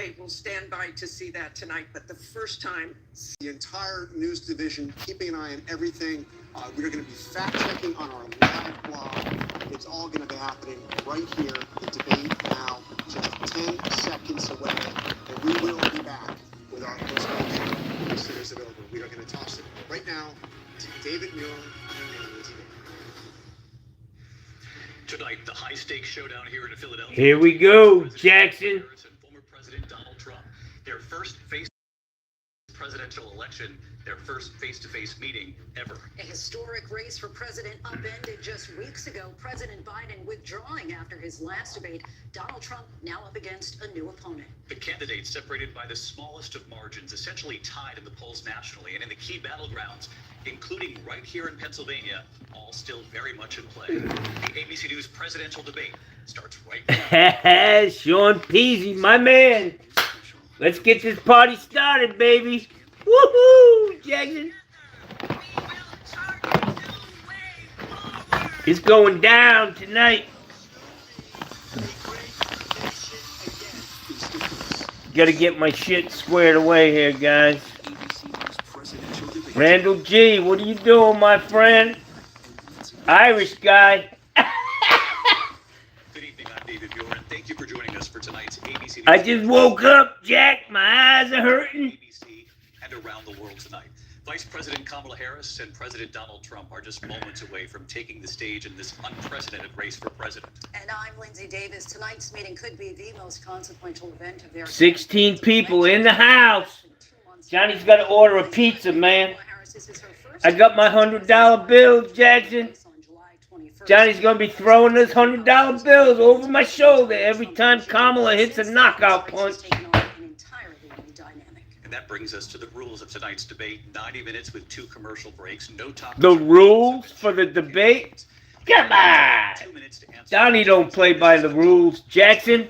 great. We'll stand by to see that tonight. But the first time, the entire news division keeping an eye on everything. We're going to be fact-checking on our live blog. It's all going to be happening right here. The debate now just 10 seconds away. And we will be back with our first motion. Considers it over. We are going to toss it right now to David Muir and Lindsay. Tonight, the high-stakes showdown here in Philadelphia. Here we go, Jackson. Former President Donald Trump. Their first presidential election, their first face-to-face meeting ever. A historic race for president upended just weeks ago. President Biden withdrawing after his last debate. Donald Trump now up against a new opponent. The candidates separated by the smallest of margins, essentially tied in the polls nationally and in the key battlegrounds, including right here in Pennsylvania, all still very much in play. The ABC News presidential debate starts right now. Sean Peasy, my man. Let's get this party started, baby. Woohoo, Jackson. It's going down tonight. Gotta get my shit squared away here, guys. Randall G, what are you doing, my friend? Irish guy. Good evening, I'm David Muir, and thank you for joining us for tonight's ABC News. I just woke up, Jack. My eyes are hurting. ABC and around the world tonight. Vice President Kamala Harris and President Donald Trump are just moments away from taking the stage in this unprecedented race for president. And I'm Lindsay Davis. Tonight's meeting could be the most consequential event of their 16 people in the house. Johnny's got to order a pizza, man. I got my $100 bills, Jackson. Johnny's going to be throwing those $100 bills over my shoulder every time Kamala hits a knockout punch. And that brings us to the rules of tonight's debate. 90 minutes with 2 commercial breaks. No topics. The rules for the debate? Come on! Johnny don't play by the rules. Jackson?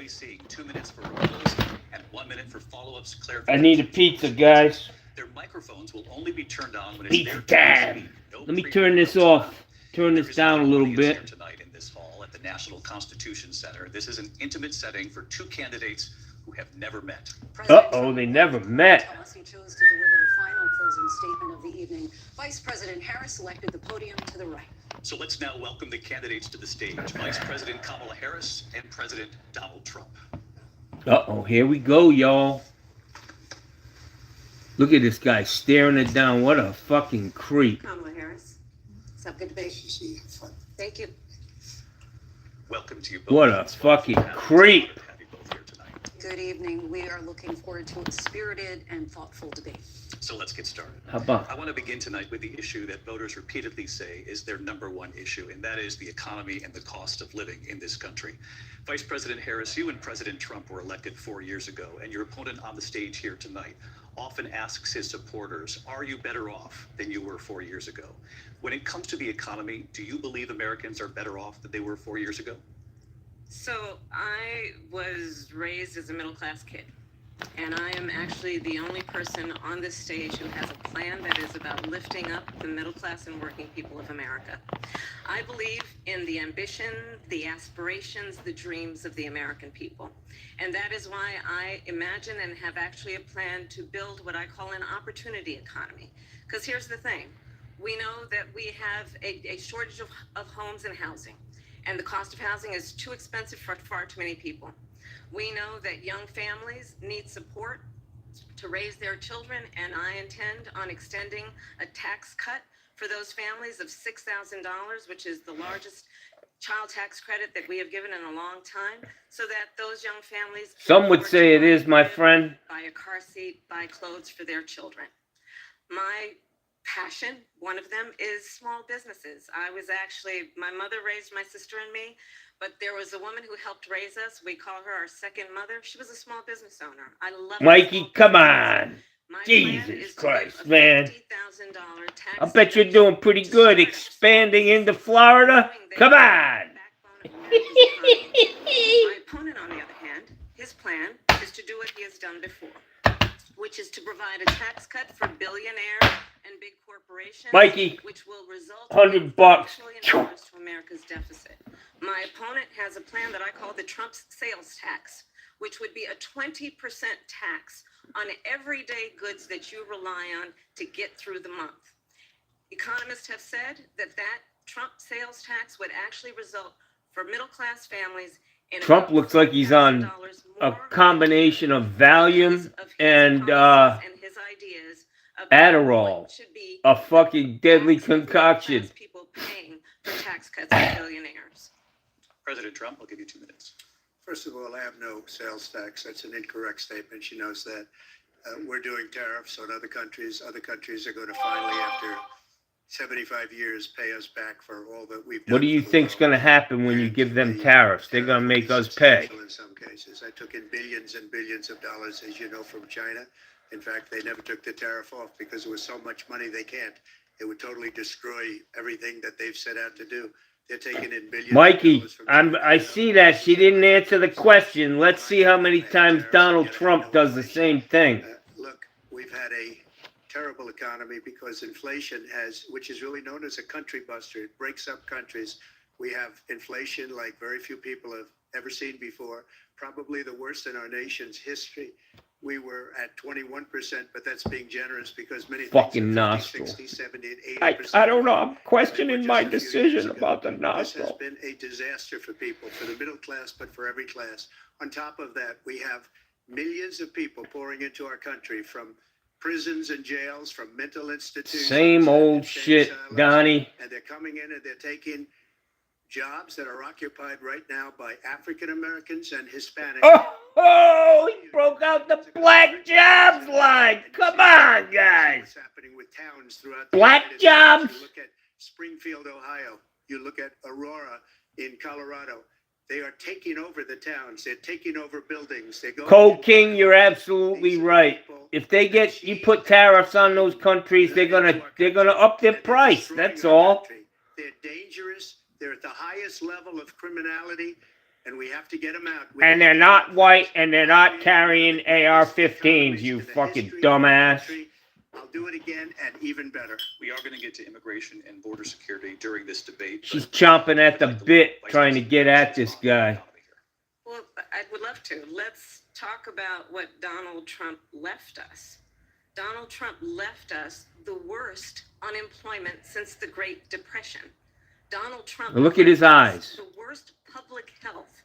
2 minutes for rules and 1 minute for follow-ups. I need a pizza, guys. Their microphones will only be turned on when it's pizza time. Let me turn this off. Turn this down a little bit. Tonight in this hall at the National Constitution Center. This is an intimate setting for 2 candidates who have never met. Uh-oh, they never met. He chose to deliver the final closing statement of the evening. Vice President Harris selected the podium to the right. So let's now welcome the candidates to the stage. Vice President Kamala Harris and President Donald Trump. Uh-oh, here we go, y'all. Look at this guy staring it down. What a fucking creep. Kamala Harris. Let's have a good debate. Thank you. Welcome to you both. What a fucking creep. Good evening. We are looking forward to a spirited and thoughtful debate. So let's get started. How about? I want to begin tonight with the issue that voters repeatedly say is their number one issue, and that is the economy and the cost of living in this country. Vice President Harris, you and President Trump were elected 4 years ago, and your opponent on the stage here tonight often asks his supporters, are you better off than you were 4 years ago? When it comes to the economy, do you believe Americans are better off than they were 4 years ago? So I was raised as a middle-class kid, and I am actually the only person on this stage who has a plan that is about lifting up the middle class and working people of America. I believe in the ambition, the aspirations, the dreams of the American people. And that is why I imagine and have actually a plan to build what I call an opportunity economy. Because here's the thing. We know that we have a shortage of homes and housing. And the cost of housing is too expensive for far too many people. We know that young families need support to raise their children, and I intend on extending a tax cut for those families of $6,000, which is the largest child tax credit that we have given in a long time, so that those young families... Some would say it is, my friend. Buy a car seat, buy clothes for their children. My passion, one of them, is small businesses. My mother raised my sister and me, but there was a woman who helped raise us. We call her our second mother. She was a small business owner. I love Mikey, come on. Jesus Christ, man. I bet you're doing pretty good expanding into Florida. Come on. My opponent, on the other hand, his plan is to do what he has done before, which is to provide a tax cut for billionaires and big corporations, Mikey, which will result $100 to America's deficit. My opponent has a plan that I call the Trump sales tax, which would be a 20% tax on everyday goods that you rely on to get through the month. Economists have said that Trump sales tax would actually result for middle-class families in Trump about looks like he's on $4,000 a more combination of Valium because of his and policies and his ideas about Adderall, what should be a fucking deadly tax of middle-class concoction. people paying for tax cuts for billionaires. President Trump, I'll give you 2 minutes. First of all, I have no sales tax. That's an incorrect statement. She knows that. We're doing tariffs on other countries. Other countries are going to finally, after 75 years, pay us back for all that we've done. What do you for the think's world. going to happen when you give them And tariffs? They're going to make us pay. substantial in some cases. I took in billions and billions of dollars, as you know, from China. In fact, they never took the tariff off because there was so much money they can't. It would totally destroy everything that they've set out to do. They're taking in billions Mikey, of dollars from China. I see that. She didn't answer the question. Let's see how many times Donald Trump does the same thing. Look, we've had a terrible economy because inflation has, which is really known as a country buster. It breaks up countries. We have inflation like very few people have ever seen before, probably the worst in our nation's history. We were at 21%, but that's being generous because many Fucking things are 50, nostril. 60, 70, and 80%. I don't know. I'm questioning Just my a few years decision ago. about the This has nostril. been a disaster for people, for the middle class, but for every class. On top of that, we have millions of people pouring into our country from prisons and jails, from mental institutions. Same and old insane shit, asylums. Donnie. And they're coming in and they're taking jobs that are occupied right now by African Americans and Hispanics. Oh, he broke out the black jobs line. Come on, guys. What's happening with towns throughout the Black United States. jobs. You look at Springfield, Ohio. You look at Aurora in Colorado. They are taking over the towns. They're taking over buildings. They're going. Cole King, you're absolutely right. If they get you put tariffs on those countries, they're gonna up their price. That's all. They're dangerous. They're at the highest level of criminality, and we have to get them out. And they're not white, and they're not carrying AR-15s. You fucking dumbass. I'll do it again and even better. We are going to get to immigration and border security during this debate. She's chomping at the bit, trying to get at this guy. Well, I would love to. Let's talk about what Donald Trump left us. Donald Trump left us the worst unemployment since the Great Depression. Donald Trump Look at his left us eyes. the worst public health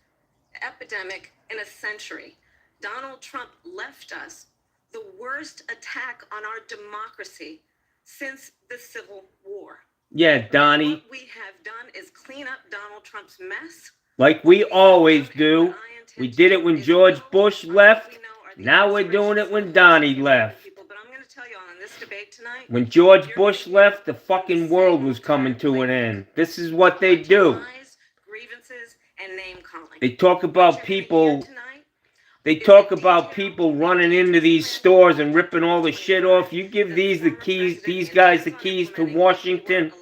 epidemic in a century. Donald Trump left us the worst attack on our democracy since the Civil War. Yeah, Donnie, What we have done is clean up Donald Trump's mess. like we always do. We did it when George Bush left. Now we're doing it when Donnie left. But I'm going to tell you on this debate tonight, When George Bush left, the fucking world was coming to an end. This is what they do. lies, grievances, and name calling. They talk about people. They talk about people running into these stores and ripping all the shit off. You give these guys the keys to Washington,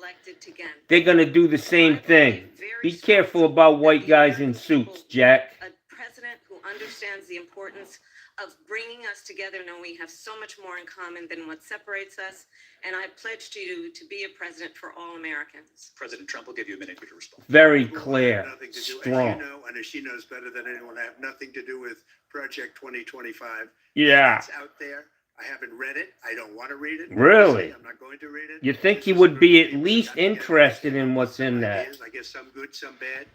they're gonna do the same thing. Be careful about white guys in suits, Jack. A president who understands the importance of bringing us together, knowing we have so much more in common than what separates us. And I pledge to you to be a president for all Americans. President Trump will give you a minute to respond. Very clear, Nothing to do, as strong. you know, and as she knows better than anyone, I have nothing to do with Project 2025. Yeah. It's out there. I haven't read it. I don't want to read it. Really? I'm not going to read it. You think This he is would a be group at of people least trying to get interested in what's in that? ideas. I guess some good, some bad,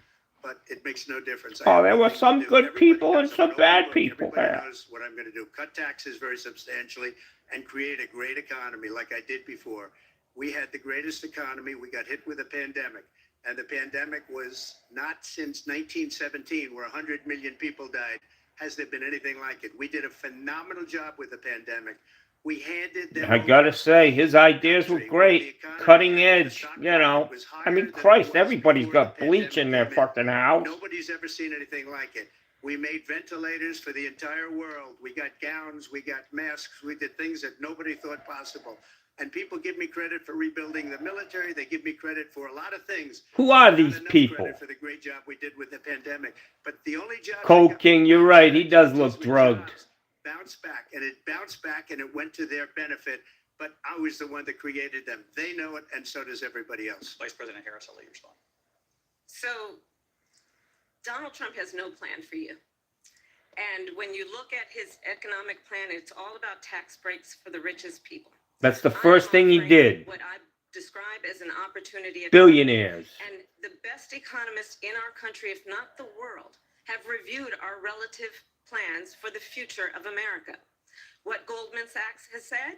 but it makes no difference. Oh, I have there were nothing to some do. good Everybody people and knows I'm some an bad open book. people Everybody there. knows what I'm going to do. Cut taxes very substantially and create a great economy like I did before. We had the greatest economy. We got hit with a pandemic. And the pandemic was not since 1917, where 100 million people died, has there been anything like it. We did a phenomenal job with the pandemic. We handed them. I gotta say, his ideas were great. Cutting edge, you know. I mean, Christ, everybody's got bleach in their fucking house. Nobody's ever seen anything like it. We made ventilators for the entire world. We got gowns, we got masks, we did things that nobody thought possible. And people give me credit for rebuilding the military. They give me credit for a lot of things. Who are Not these enough people? credit for the great job we did with the pandemic. But the only job Cole I got King, from you're the right. He pandemic does was look with drugged. jobs. Bounced back, and it bounced back, and it went to their benefit. But I was the one that created them. They know it, and so does everybody else. Vice President Harris, I'll let you respond. So, Donald Trump has no plan for you. And when you look at his economic plan, it's all about tax breaks for the richest people. That's the first thing he did. What I describe as an opportunity. Billionaires. And the best economists in our country, if not the world, have reviewed our relative plans for the future of America. What Goldman Sachs has said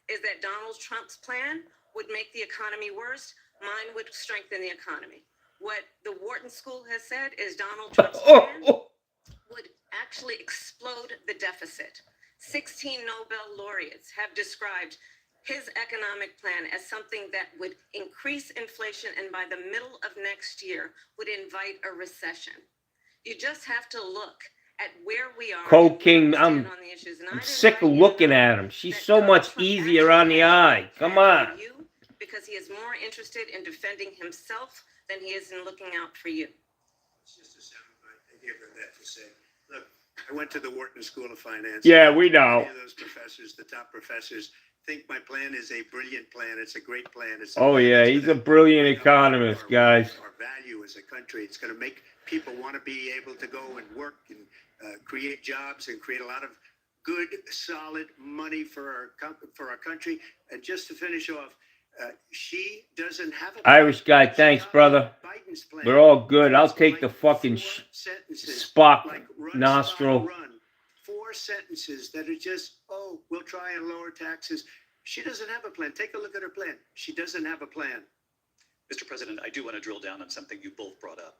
is that Donald Trump's plan would make the economy worse. Mine would strengthen the economy. What the Wharton School has said is Donald Trump's plan would actually explode the deficit. 16 Nobel laureates have described his economic plan as something that would increase inflation and by the middle of next year would invite a recession. You just have to look at where we are. Cocaine, I'm sick of looking at him. She's so much easier on the eye. Come on. Because he is more interested in defending himself than he is in looking out for you. It's just a soundbite. I gave her that to say. Look, I went to the Wharton School of Finance. Yeah, we know. Many of those professors, the top professors, think my plan is a brilliant plan. It's a great plan. Oh, yeah, he's a brilliant economist, guys. Our value as a country. It's going to make people want to be able to go and work and create jobs and create a lot of good, solid money for our country. And just to finish off, she doesn't have a Irish guy, thanks, brother. We're all good. I'll take the fucking Spock nostril. 4 sentences that are just, oh, we'll try and lower taxes. She doesn't have a plan. Take a look at her plan. She doesn't have a plan. Mr. President, I do want to drill down on something you both brought up.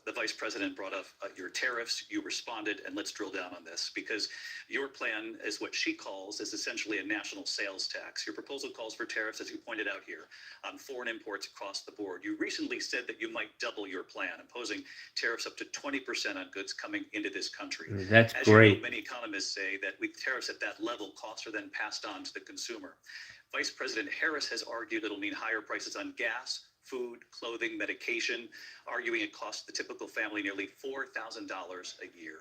The Vice President brought up your tariffs. You responded, and let's drill down on this because your plan is what she calls is essentially a national sales tax. Your proposal calls for tariffs, as you pointed out here, on foreign imports across the board. You recently said that you might double your plan, imposing tariffs up to 20% on goods coming into this country. That's as great. You know, many economists say that with tariffs at that level, costs are then passed on to the consumer. Vice President Harris has argued it'll mean higher prices on gas, food, clothing, medication, arguing it costs the typical family nearly $4,000 a year.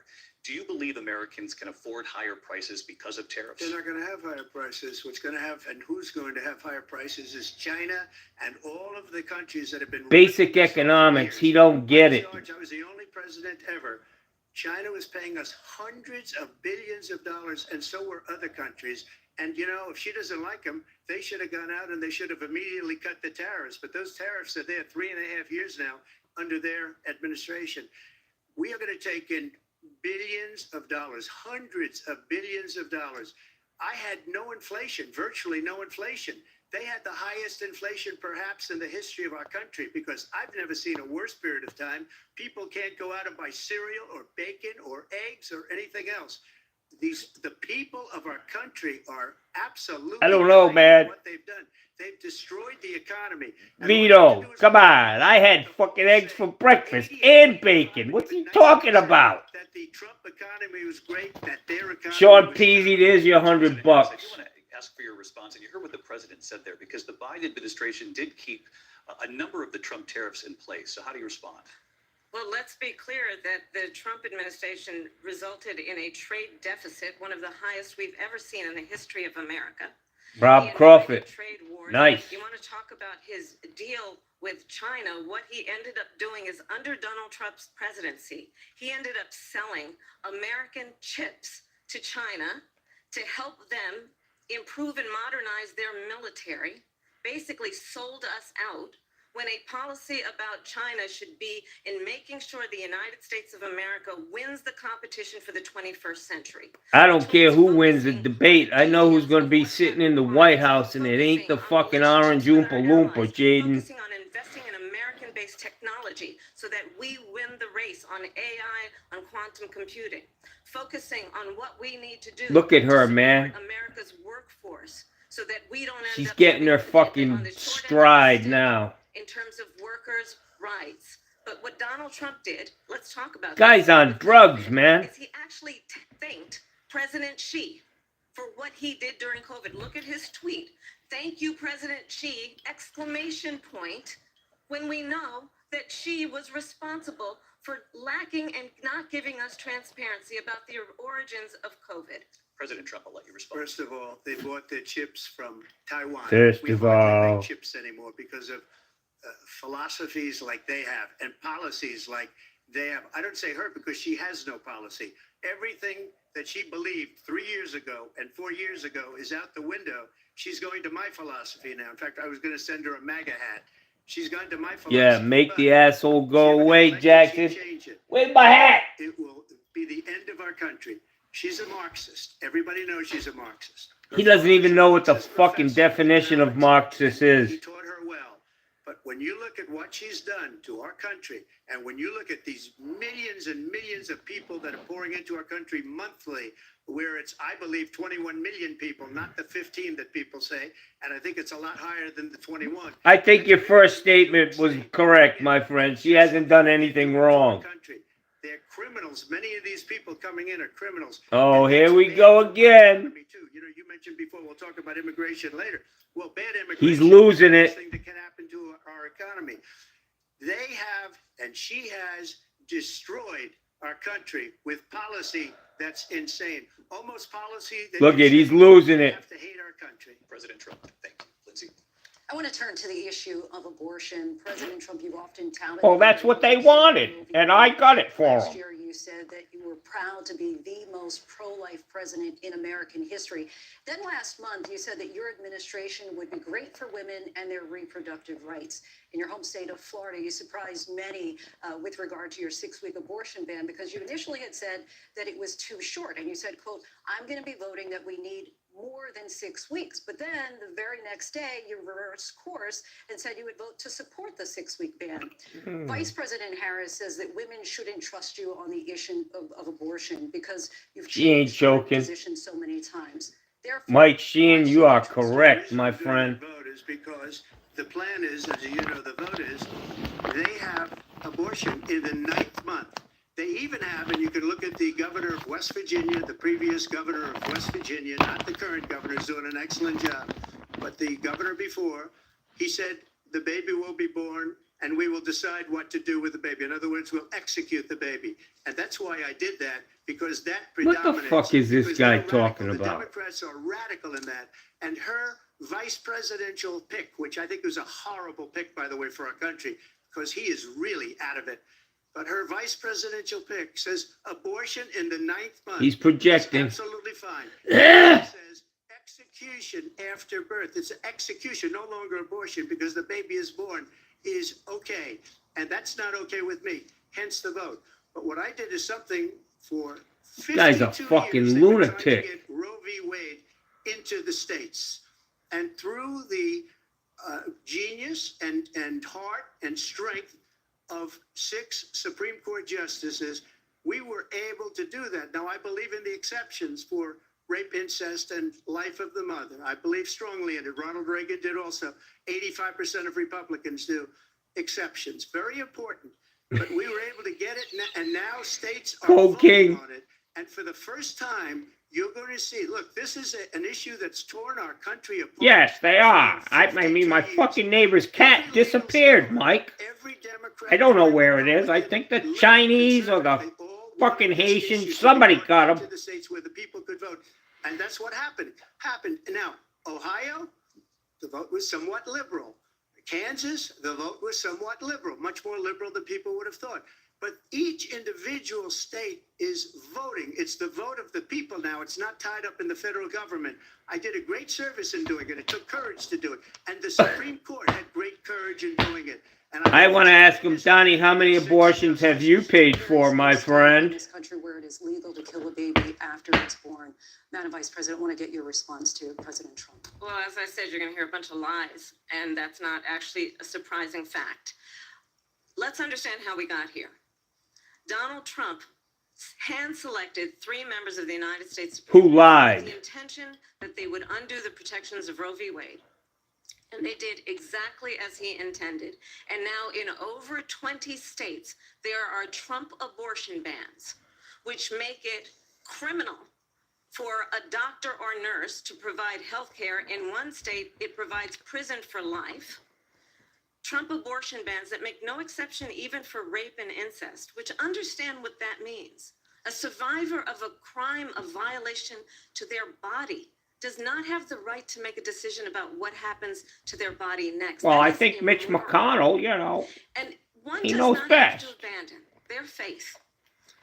Do you believe Americans can afford higher prices because of tariffs? They're not going to have higher prices. What's going to have and who's going to have higher prices is China and all of the countries that have been basic economics. He don't get it. George, I was the only president ever. China was paying us hundreds of billions of dollars, and so were other countries. And, you know, if she doesn't like them, they should have gone out and they should have immediately cut the tariffs. But those tariffs are there 3.5 years now under their administration. We are going to take in billions of dollars, hundreds of billions of dollars. I had no inflation, virtually no inflation. They had the highest inflation perhaps in the history of our country because I've never seen a worse period of time. People can't go out and buy cereal or bacon or eggs or anything else. The people of our country are absolutely. I don't know, man. What they've done, they've destroyed the economy. Vito, come on! I had fucking eggs for breakfast and bacon. What's he talking about? That the Trump economy was great. That their economy. Sean Peasy, there's your $100. I do want to ask for your response, and you heard what the president said there, because the Biden administration did keep a number of the Trump tariffs in place. So how do you respond? Well, let's be clear that the Trump administration resulted in a trade deficit, one of the highest we've ever seen in the history of America. Rob Crawford. Trade wars. Nice. You want to talk about his deal with China? What he ended up doing is under Donald Trump's presidency, he ended up selling American chips to China to help them improve and modernize their military, basically sold us out. When a policy about China should be in making sure the United States of America wins the competition for the 21st century. I don't care who wins the debate. I know who's going to be sitting in the White House, and it ain't the fucking orange Oompa Loompa, Jaden. Focusing on investing in American-based technology so that we win the race on AI, on quantum computing. Focusing on what we need to do. Look at her, man. America's workforce so that we don't end She's up getting her fucking stride now. In terms of workers' rights. But what Donald Trump did, let's talk about Guy's on drugs, man. Is he actually thanked President Xi for what he did during COVID. Look at his tweet. Thank you, President Xi, exclamation point, when we know that Xi was responsible for lacking and not giving us transparency about the origins of COVID. President Trump, I'll let you respond. First of all, they bought their chips from Taiwan. First We of hardly all. make chips anymore because of philosophies like they have and policies like they have. I don't say her because she has no policy. Everything that she believed 3 years ago and 4 years ago is out the window. She's going to my philosophy now. In fact, I was going to send her a MAGA hat. She's gone to my philosophy. Yeah, make but the asshole go she away, elected, Jackson. she changed it. Where's my hat? It will be the end of our country. She's a Marxist. Everybody knows she's a Marxist. He doesn't even know what the Marxist fucking professor. definition of Marxist He is. taught her well. But when you look at what she's done to our country, and when you look at these millions and millions of people that are pouring into our country monthly, where it's, I believe, 21 million people, not the 15 that people say, and I think it's a lot higher than the 21. I think your first statement was correct, my friend. She hasn't done anything wrong. They're criminals. Many of these people coming in are criminals. Oh, And here that's we bad go for our again. economy, too. You know, you mentioned before, we'll talk about immigration later. Well, bad immigration He's losing is the it. worst thing that can happen to our economy. They have, and she has, destroyed our country with policy that's insane. Almost policy that Look you at, he's say, losing "We it. have to hate our country." President Trump. Thank you. Lindsay. I want to turn to the issue of abortion. President Trump, you've often touted. Oh, that's what they wanted, and I got it for Last them. year, you said that you were proud to be the most pro-life president in American history. Then last month, you said that your administration would be great for women and their reproductive rights. In your home state of Florida, you surprised many with regard to your 6-week abortion ban because you initially had said that it was too short. And you said, quote, I'm going to be voting that we need more than 6 weeks. But then the very next day, you reversed course and said you would vote to support the 6-week ban. Vice President Harris says that women shouldn't trust you on the issue of abortion because you've She ain't changed your joking. position so many times. Therefore, Mike Sheehan, you are The correct, reason my we're doing friend. the vote is because the plan is, as you know, the vote is, they have abortion in the 9th month. They even have, and you can look at the governor of West Virginia, the previous governor of West Virginia, not the current governor, is doing an excellent job, but the governor before, he said the baby will be born and we will decide what to do with the baby. In other words, we'll execute the baby. And that's why I did that, because that What the predominates. fuck is this because guy they're radical. talking The about? Democrats are radical in that. And her vice presidential pick, which I think was a horrible pick, by the way, for our country, because he is really out of it. But her vice presidential pick says abortion in the 9th month. He's projecting. is absolutely fine. Yeah. It says execution after birth. It's execution, no longer abortion, because the baby is born is okay. And that's not okay with me. Hence the vote. But what I did is something for 52 Guy's a fucking years, they've been trying to lunatic. get Roe v. Wade into the states. And through the genius and heart and strength of 6 Supreme Court justices, we were able to do that. Now, I believe in the exceptions for rape, incest, and life of the mother. I believe strongly in it. Ronald Reagan did also. 85% of Republicans do. Exceptions. Very important. But we were able to get it, and now states are Cold voting King. on it. And for the first time, you're going to see, look, this is an issue that's torn our country apart. Yes, they are. I mean, my 52 years. fucking neighbor's cat Every legal disappeared, state, Mike. every Democrat, I don't know every where it is. I Republican, think the left, Chinese or the conservative, they all fucking wanted this Haitians, issue to somebody be brought got 'em. into the states where the people could vote. And that's what happened. Now, Ohio, the vote was somewhat liberal. Kansas, the vote was somewhat liberal, much more liberal than people would have thought. But each individual state is voting. It's the vote of the people now. It's not tied up in the federal government. I did a great service in doing it. It took courage to do it. And the Supreme Court had great courage in doing it. And I want to ask him, Donnie, how many abortions have you paid for, my In friend? this country where it is legal to kill a baby after it's born. Madam Vice President, I want to get your response to President Trump. Well, as I said, you're going to hear a bunch of lies, and that's not actually a surprising fact. Let's understand how we got here. Donald Trump hand-selected 3 members of the United States Who Supreme Court with lied? the intention that they would undo the protections of Roe v. Wade. And they did exactly as he intended. And now in over 20 states, there are Trump abortion bans, which make it criminal for a doctor or nurse to provide health care. In one state, it provides prison for life. Trump abortion bans that make no exception even for rape and incest, which understand what that means. A survivor of a crime, a violation to their body, does not have the right to make a decision about what happens to their body next. Well, That I is think Mitch immoral. McConnell, you know, And one he does knows not best. have to abandon their faith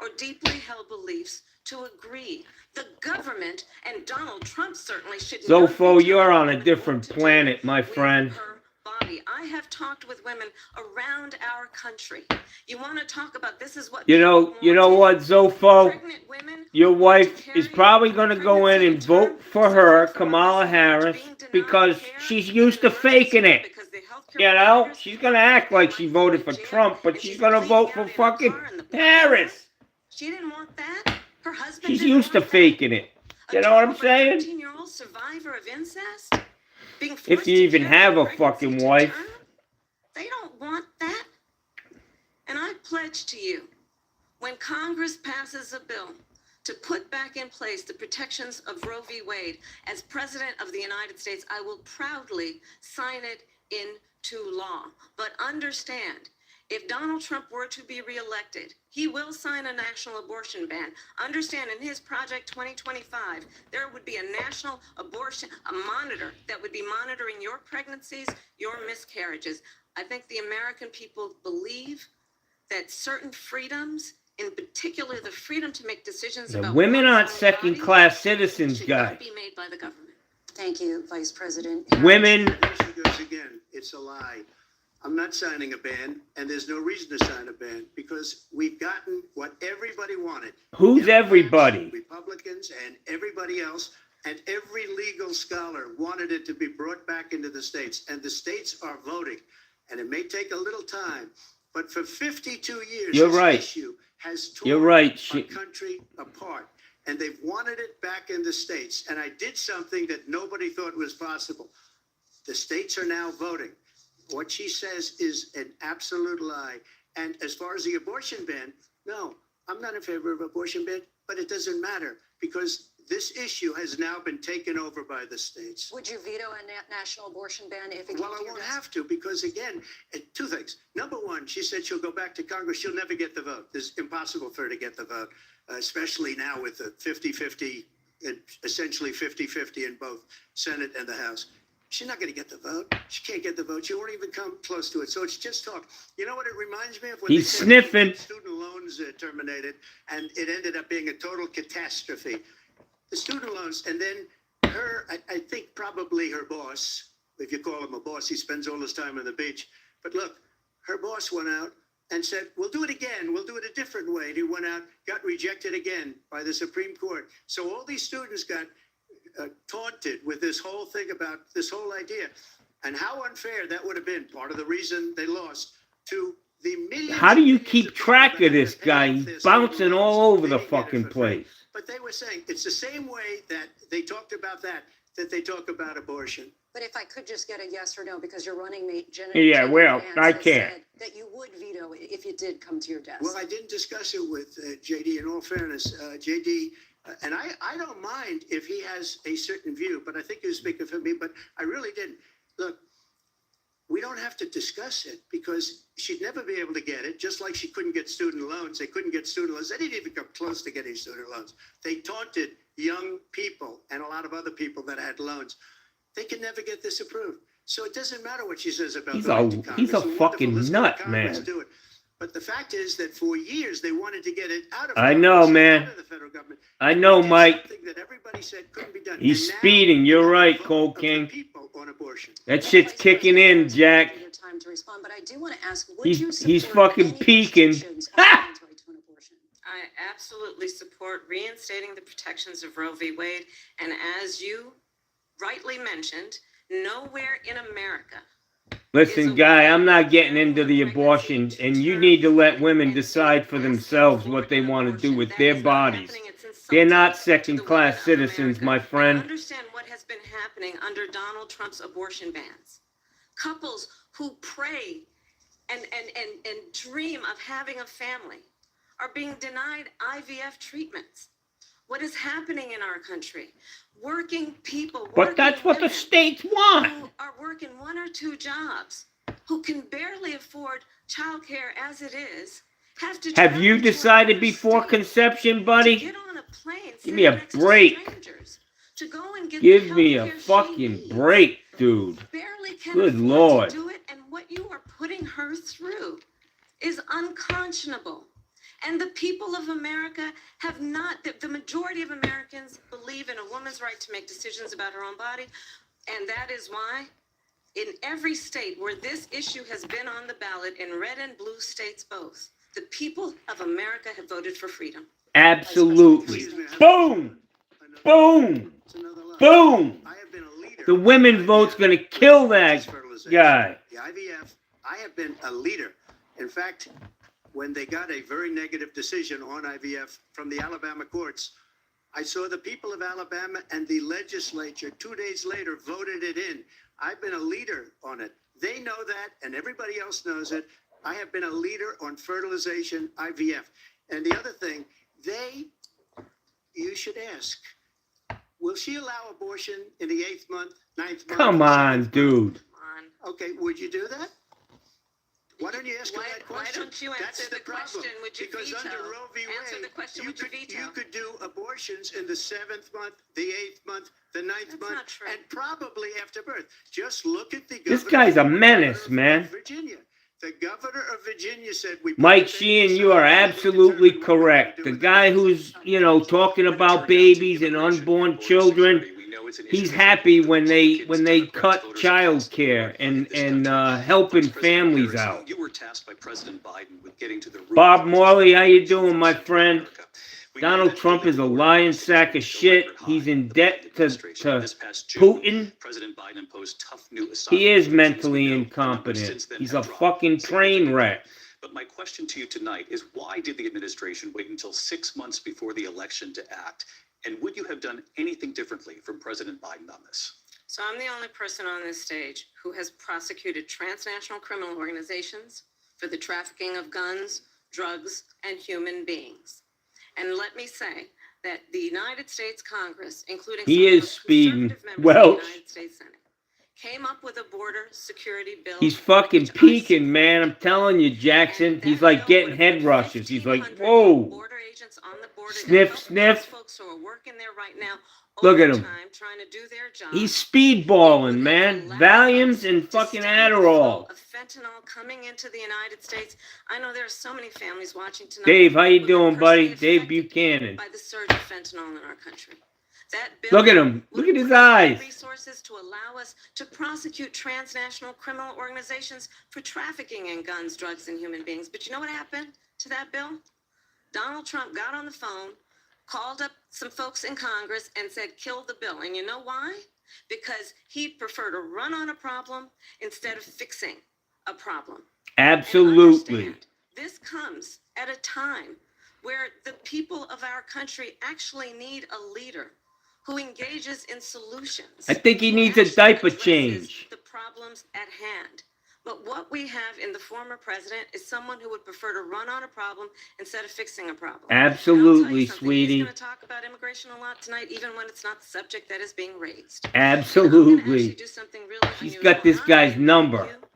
or deeply held beliefs to agree. The government and Donald Trump certainly should Zofo, not be you're on a telling women different what to do planet, my with friend. her body. I have talked with women around our country. You want to talk about this is what You know what, Zofo? pregnant women Your who wife carry is probably going to go in and pregnancy vote to for term, her, suffer Kamala from Harris, being denied because care she's in used to an faking emergency it. because the healthcare You know, providers she's going to act felt like they she might go voted to for jail, Trump, but and she's she's going to bleeding vote for out in a fucking car in the parking lot. Harris. She didn't want that. Her husband She's didn't used to want that. faking it. You know what I'm saying? 13-year-old survivor of incest being forced If you to even carry have a pregnancy fucking to wife. term, they don't want that. And I pledge to you, when Congress passes a bill to put back in place the protections of Roe v. Wade, as President of the United States, I will proudly sign it into law. But understand, if Donald Trump were to be reelected, he will sign a national abortion ban. Understand, in his Project 2025, there would be a national abortion, a monitor that would be monitoring your pregnancies, your miscarriages. I think the American people believe that certain freedoms, in particular the freedom to make decisions The about women one's aren't own second-class body, citizens, should guys. not be made by the government. Thank you, Vice President. Women, There she goes again. It's a lie. I'm not signing a ban, and there's no reason to sign a ban because we've gotten what everybody wanted. who's Democrats, everybody? Republicans, and everybody else, and every legal scholar wanted it to be brought back into the states, and the states are voting. And it may take a little time, but for 52 years, You're this right. issue has You're torn right. our country apart. And they've wanted it back in the states. And I did something that nobody thought was possible. The states are now voting. What she says is an absolute lie. And as far as the abortion ban, no, I'm not in favor of abortion ban, but it doesn't matter because this issue has now been taken over by the states. Would you veto a national abortion ban if it came Well, to I your won't desk? have to because, again, two things. Number one, she said she'll go back to Congress. She'll never get the vote. It's impossible for her to get the vote, especially now with the 50-50, essentially 50-50 in both Senate and the House. She's not going to get the vote. She can't get the vote. She won't even come close to it. So it's just talk. You know what it reminds me of? When He's they said sniffing. student loans terminated, and it ended up being a total catastrophe. The student loans, and then her, I think probably her boss, if you call him a boss, he spends all his time on the beach. But look, her boss went out and said, we'll do it again. We'll do it a different way. And he went out, got rejected again by the Supreme Court. So all these students got taunted with this whole thing about this whole idea. And how unfair that would have been. Part of the reason they lost to the millions. How do you and millions keep of people track that of this had to pay guy? off He's their student bouncing loans. all over They the didn't get it fucking for free. place. But they were saying it's the same way that they talked about that they talk about abortion. But if I could just get a yes or no, because your running mate, Yeah, well, Vance, I has can't. said that you would veto it if it did come to your desk. Well, I didn't discuss it with JD. In all fairness, JD, and I don't mind if he has a certain view, but I think he was speaking for me. But I really didn't. Look, we don't have to discuss it because she'd never be able to get it. Just like she couldn't get student loans, they couldn't get student loans. They didn't even come close to getting student loans. They taunted young people and a lot of other people that had loans. They can never get this approved. So it doesn't matter what she says about He's going a- to Congress. he's a It's wonderful. fucking Let's go to nut, Congress, man. do it. But the fact is that for years they wanted to get it out of I Congress, know, and man. out of the federal government. I know, Did Mike. something that everybody said couldn't be done. He's And now speeding. You're we have a right, vote Cole of the King. people on abortion. That shit's kicking in, Jack. Your time to respond, but I do want to ask, would He's- you he's support fucking any peeking. restrictions on Ha! women's right to an abortion? I absolutely support reinstating the protections of Roe v. Wade. And as you rightly mentioned, nowhere in America. Listen, guy, I'm not getting into the abortion, and you need to let women decide for themselves what they want to do with their bodies. They're not second-class citizens, my friend. Understand what has been happening under Donald Trump's abortion bans. Couples who pray and dream of having a family are being denied IVF treatments. What is happening in our country? Working people, But that's what the women states want. who are working one or two jobs, who can barely afford childcare as it is, have to Have travel you to decided another before state conception, to buddy? get on a plane, Give me a sit next to break. strangers, to go and get Give the me a healthcare she fucking needs. break, dude. Barely can Good afford Lord. to do it, and what you are putting her through is unconscionable. And the people of America have not, the majority of Americans believe in a woman's right to make decisions about her own body. And that is why in every state where this issue has been on the ballot, in red and blue states both, the people of America have voted for freedom. Absolutely. Boom! Boom! Boom! I have been a leader. The women vote's gonna kill that guy. The IVF, I have been a leader. In fact, when they got a very negative decision on IVF from the Alabama courts, I saw the people of Alabama and the legislature 2 days later voted it in. I've been a leader on it. They know that, and everybody else knows it. I have been a leader on fertilization, IVF. And the other thing, you should ask, will she allow abortion in the 8th month, 9th month? Come on, dude. Okay, would you do that? Why don't you ask her that question? Why don't you answer That's the question? Would you because veto? under Roe v. Answer Wade, the question. you Would you could, veto? you could do abortions in the 7th month, the 8th month, the 9th That's month, not true. and probably after birth. Just look at the governor. This guy's a menace, man. Virginia. The governor of Virginia said we. Mike Sheehan, you are absolutely correct. The guy who's, talking about babies and unborn children, he's happy when they cut child care and helping families out. You were tasked by President Biden with getting to the root Bob of Morley, how you doing, in my friend? America. We Donald know that Trump is a illegal lying abortion sack of reached a shit. record high. He's in The debt Biden to administration this past June, Putin. President Biden imposed tough new He is asylum restrictions. mentally We know the numbers incompetent. since then He's have a dropped fucking train significantly. wreck. But my question to you tonight is, why did the administration wait until 6 months before the election to act? And would you have done anything differently from President Biden on this? So I'm the only person on this stage who has prosecuted transnational criminal organizations for the trafficking of guns, drugs, and human beings. And let me say that the United States Congress, including He some of the is most speeding. conservative members of Welch. the United States Senate, came up with a border security bill. He's fucking which I peaking, support. man. I'm telling you, Jackson. And He's that like bill getting would head put rushes. He's like, 1,500 whoa. border agents on the border to Sniff, help sniff. those folks who are working there right now. Look at him. overtime, trying to do their job. He's speedballing, man. Valiums and fucking Adderall. Of fentanyl coming into the United States. I know there are so many families watching tonight. Dave, how you who are doing, buddy? personally Dave affected Buchanan. By the surge of fentanyl in our country. That bill Look at him. would Look at his provide eyes. resources to allow us to prosecute transnational criminal organizations for trafficking in guns, drugs, and human beings. But you know what happened to that bill? Donald Trump got on the phone, called up some folks in Congress and said, kill the bill. And you know why? Because he'd prefer to run on a problem instead of fixing a problem. Absolutely. And understand, this comes at a time where the people of our country actually need a leader who engages in solutions. I think he who needs a actually diaper addresses change. the problems at hand. But what we have in the former president is someone who would prefer to run on a problem instead of fixing a problem. Absolutely, sweetie. He's going to talk about immigration a lot tonight, even when it's not the subject that is being raised. Absolutely. Do something really She's unusual. got this I'm guy's inviting number. you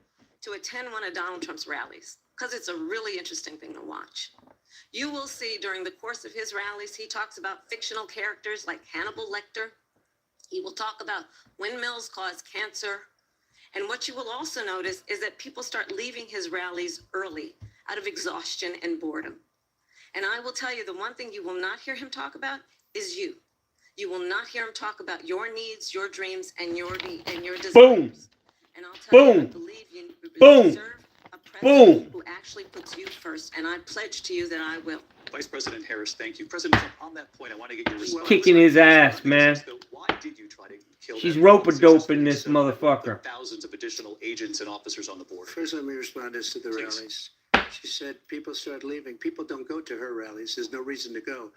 to attend one of Donald Trump's rallies, because it's a really interesting thing to watch. You will see during the course of his rallies, he talks about fictional characters like Hannibal Lecter. He will talk about windmills cause cancer. And what you will also notice is that people start leaving his rallies early out of exhaustion and boredom. And I will tell you, the one thing you will not hear him talk about is you. You will not hear him talk about your needs, your dreams, and your desires. Boom. And I'll tell you, I Boom. believe you Boom. deserve a president Boom. who actually puts you first. And I pledge to you that I will. Vice President Harris, thank you. President Trump, on that point, I want to get your response. Kicking his ass, man. Why did you try to kill She's them? rope-a-doping this So, motherfucker. Thousands of additional agents and officers on the border. First, let me respond as to the Please. rallies. She said people start leaving. People don't go to her rallies. There's no reason to go.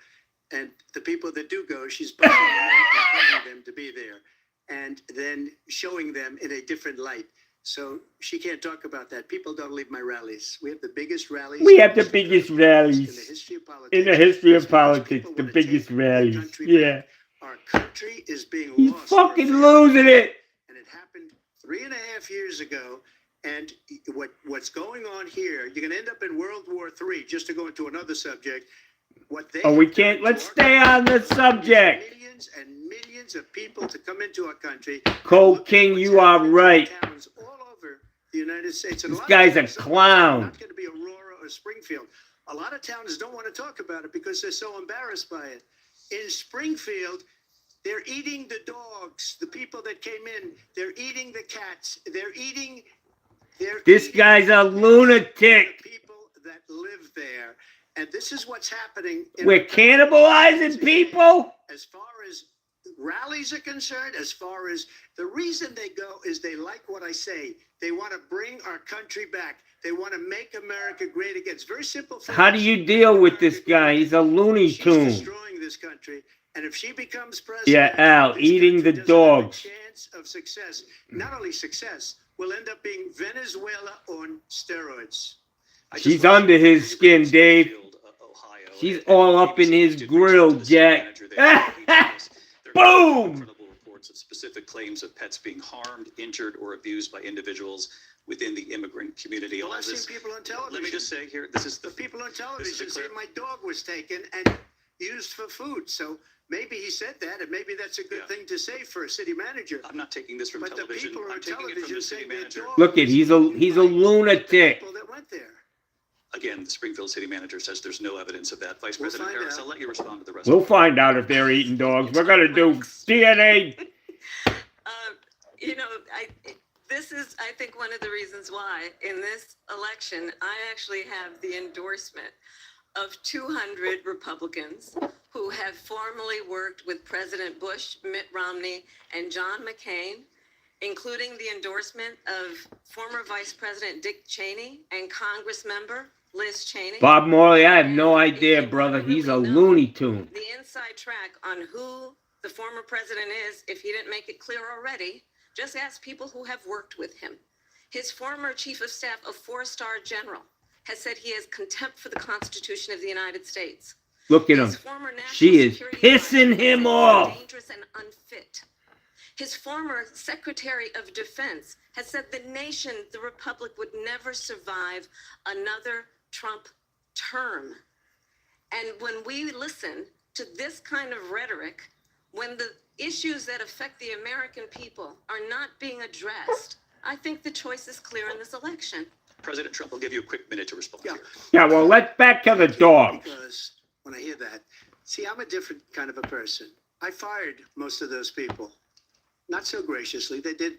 And the people that do go, she's buying them to be there and then showing them in a different light. So she can't talk about that. People don't leave my rallies. We have the biggest rallies. We have the biggest in the rallies history of politics. in the history of As far as politics. people The wanna biggest take the rallies. country Yeah. back, our country is being He's lost. for a fucking family. losing it. And it happened 3.5 years ago. And what's going on here, you're going to end up in World War III, just to go into another subject. What they Oh, we have can't. done to Let's our stay on the country, subject. Millions and millions of people to come into our country. Cole Look at King, what's you are happening in right. towns all over the United States. And This lot of guy's a times, clown. Not going to be Aurora or Springfield. A lot of towns don't want to talk about it because they're so embarrassed by it. In Springfield, they're eating the dogs, the people that came in. They're eating the cats. They're eating. This guy's a lunatic. The people that live there. And this is what's happening. We're cannibalizing people? As far as rallies are concerned, as far as the reason they go is they like what I say. They want to bring our country back. They want to make America great again. It's very simple. How do you deal with this guy? He's a Looney Tune. She's destroying this country. And if she becomes president, Yeah, Al, eating the dogs. Chance of success. Not only success, will end up being Venezuela on steroids. She's under his skin, Dave. She's all up in his grill, Jack. Boom! Credible reports of specific claims of pets being harmed, injured, or abused by individuals within the immigrant community. Well, I've seen people on television. Let me just say here, this is the people on television say clear, my dog was taken and used for food. So maybe he said that, and maybe that's a good thing to say for a city manager. I'm not taking this from But television. the people I'm on taking it from television the city say their manager. dog Look, was he's a lunatic. people that went there. Again, the Springfield city manager says there's no evidence of that. Vice We'll President find Harris, out. I'll let you respond to the rest We'll of it. find out if they're eating dogs. We're gonna do DNA. You know, this is, I think, one of the reasons why in this election, I actually have the endorsement of 200 Republicans who have formally worked with President Bush, Mitt Romney, and John McCain, including the endorsement of former Vice President Dick Cheney and Congress member Liz Cheney. Bob Morley, I have no idea, brother. He's a Looney Tune. The inside track on who the former president is, if he didn't make it clear already, just ask people who have worked with him. His former chief of staff, a 4-star general, has said he has contempt for the Constitution of the United States. Look at him. His former national She is security pissing advisor him said he is off. dangerous and unfit. His former Secretary of Defense has said the nation, the Republic, would never survive another Trump term. And when we listen to this kind of rhetoric, when the issues that affect the American people are not being addressed, I think the choice is clear in this election. President Trump, I'll give you a quick minute to respond Yeah. here. Yeah, well, let's back to the dogs. Because when I hear that, see, I'm a different kind of a person. I fired most of those people. Not so graciously. They did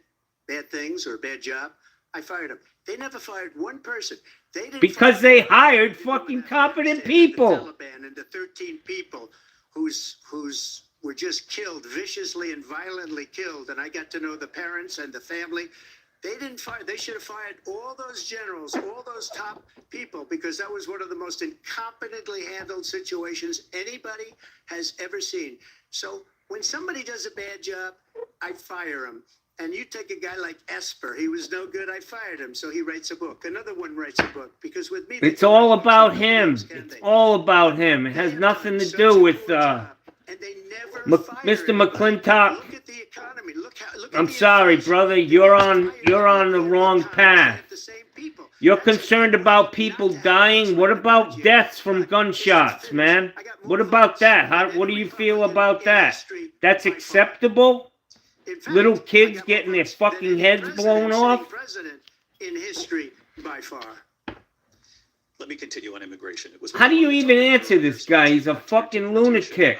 bad things or a bad job. I fired them. They never fired one person. They didn't Because fire they the hired people in fucking competent Afghanistan, people. The Taliban and the 13 people whose were just killed, viciously and violently killed. And I got to know the parents and the family. They didn't fire. They should have fired all those generals, all those top people, because that was one of the most incompetently handled situations anybody has ever seen. So when somebody does a bad job, I fire him. And you take a guy like Esper, he was no good, I fired him. So he writes a book. Another one writes a book. Because with me, It's all about him. It's all about him. It has nothing to do with Mr. McClintock. Look at the economy. Look I'm at the sorry, inflation. brother. You're on the wrong path. You're concerned about people dying. What about deaths from gunshots, man? What about that? What do you feel about that? That's acceptable? Little kids getting their fucking heads blown off? President in history by far. Let me continue on immigration. It was How do you even answer this guy? He's a fucking lunatic.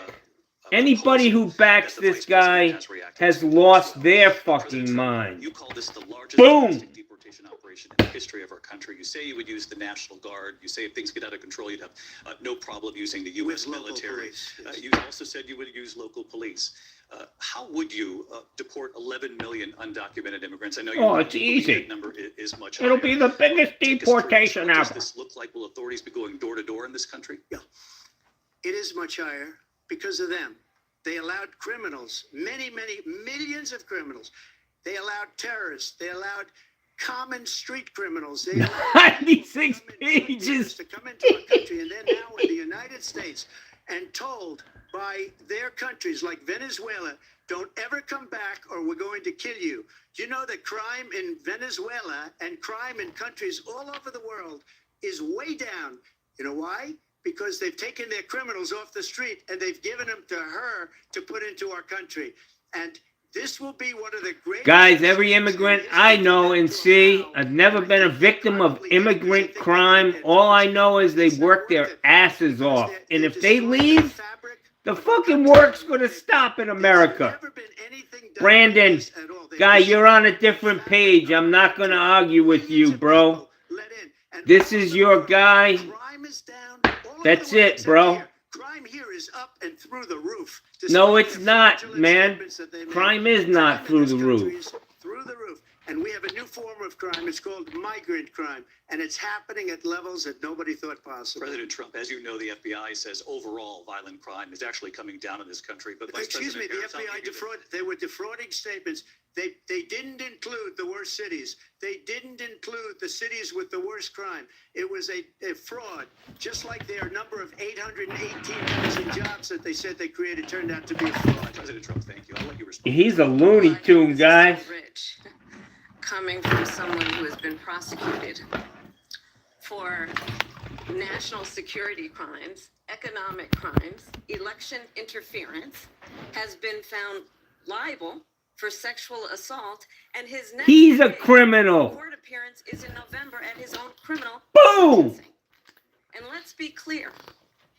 Anybody who backs this guy has lost their fucking mind. You call this the largest Boom! domestic deportation operation in the history of our country. You say you would use the National Guard. You say if things get out of control, you'd have no problem using the U.S. With local military. police, yes. You also said you would use local police. How would you deport 11 million undocumented immigrants? I know you It's believe easy. that number is much It'll higher. be the biggest Take us through deportation what does ever. this look like? Will authorities be going door to door in this country? It is much higher because of them. They allowed criminals, many millions of criminals. They allowed terrorists. They allowed common street criminals. They allowed 96 pages. to come into our country, and they're now in the United States and told by their countries like Venezuela, don't ever come back or we're going to kill you. Do you know that crime in Venezuela and crime in countries all over the world is way down? You know why? Because they've taken their criminals off the street and they've given them to her to put into our country. And This will be one of the greatest. Guys, every immigrant I know and see, I've never been a victim of immigrant crime. All I know is they work their asses off. And if they leave, the fucking work's gonna stop in America. Brandon, guy, you're on a different page. I'm not gonna argue with you, bro. This is your guy. That's it, bro. Crime here is up and through the roof. No, it's not, man. Crime is not through the roof. Through the roof. And we have a new form of crime. It's called migrant crime. And it's happening at levels that nobody thought possible. President Trump, as you know, the FBI says overall violent crime is actually coming down in this country. But Excuse me, the FBI they were defrauding statements. They didn't include the worst cities. They didn't include the cities with the worst crime. It was a fraud. Just like their number of 818,000 jobs that they said they created turned out to be a fraud. President Trump, thank you. I'll let you respond. He's a Looney Tune, guys. Rich, coming from someone who has been prosecuted for national security crimes, economic crimes, election interference, has been found liable for sexual assault, and his next He's a criminal. court appearance is in November at his own criminal Boom! sentencing. And let's be clear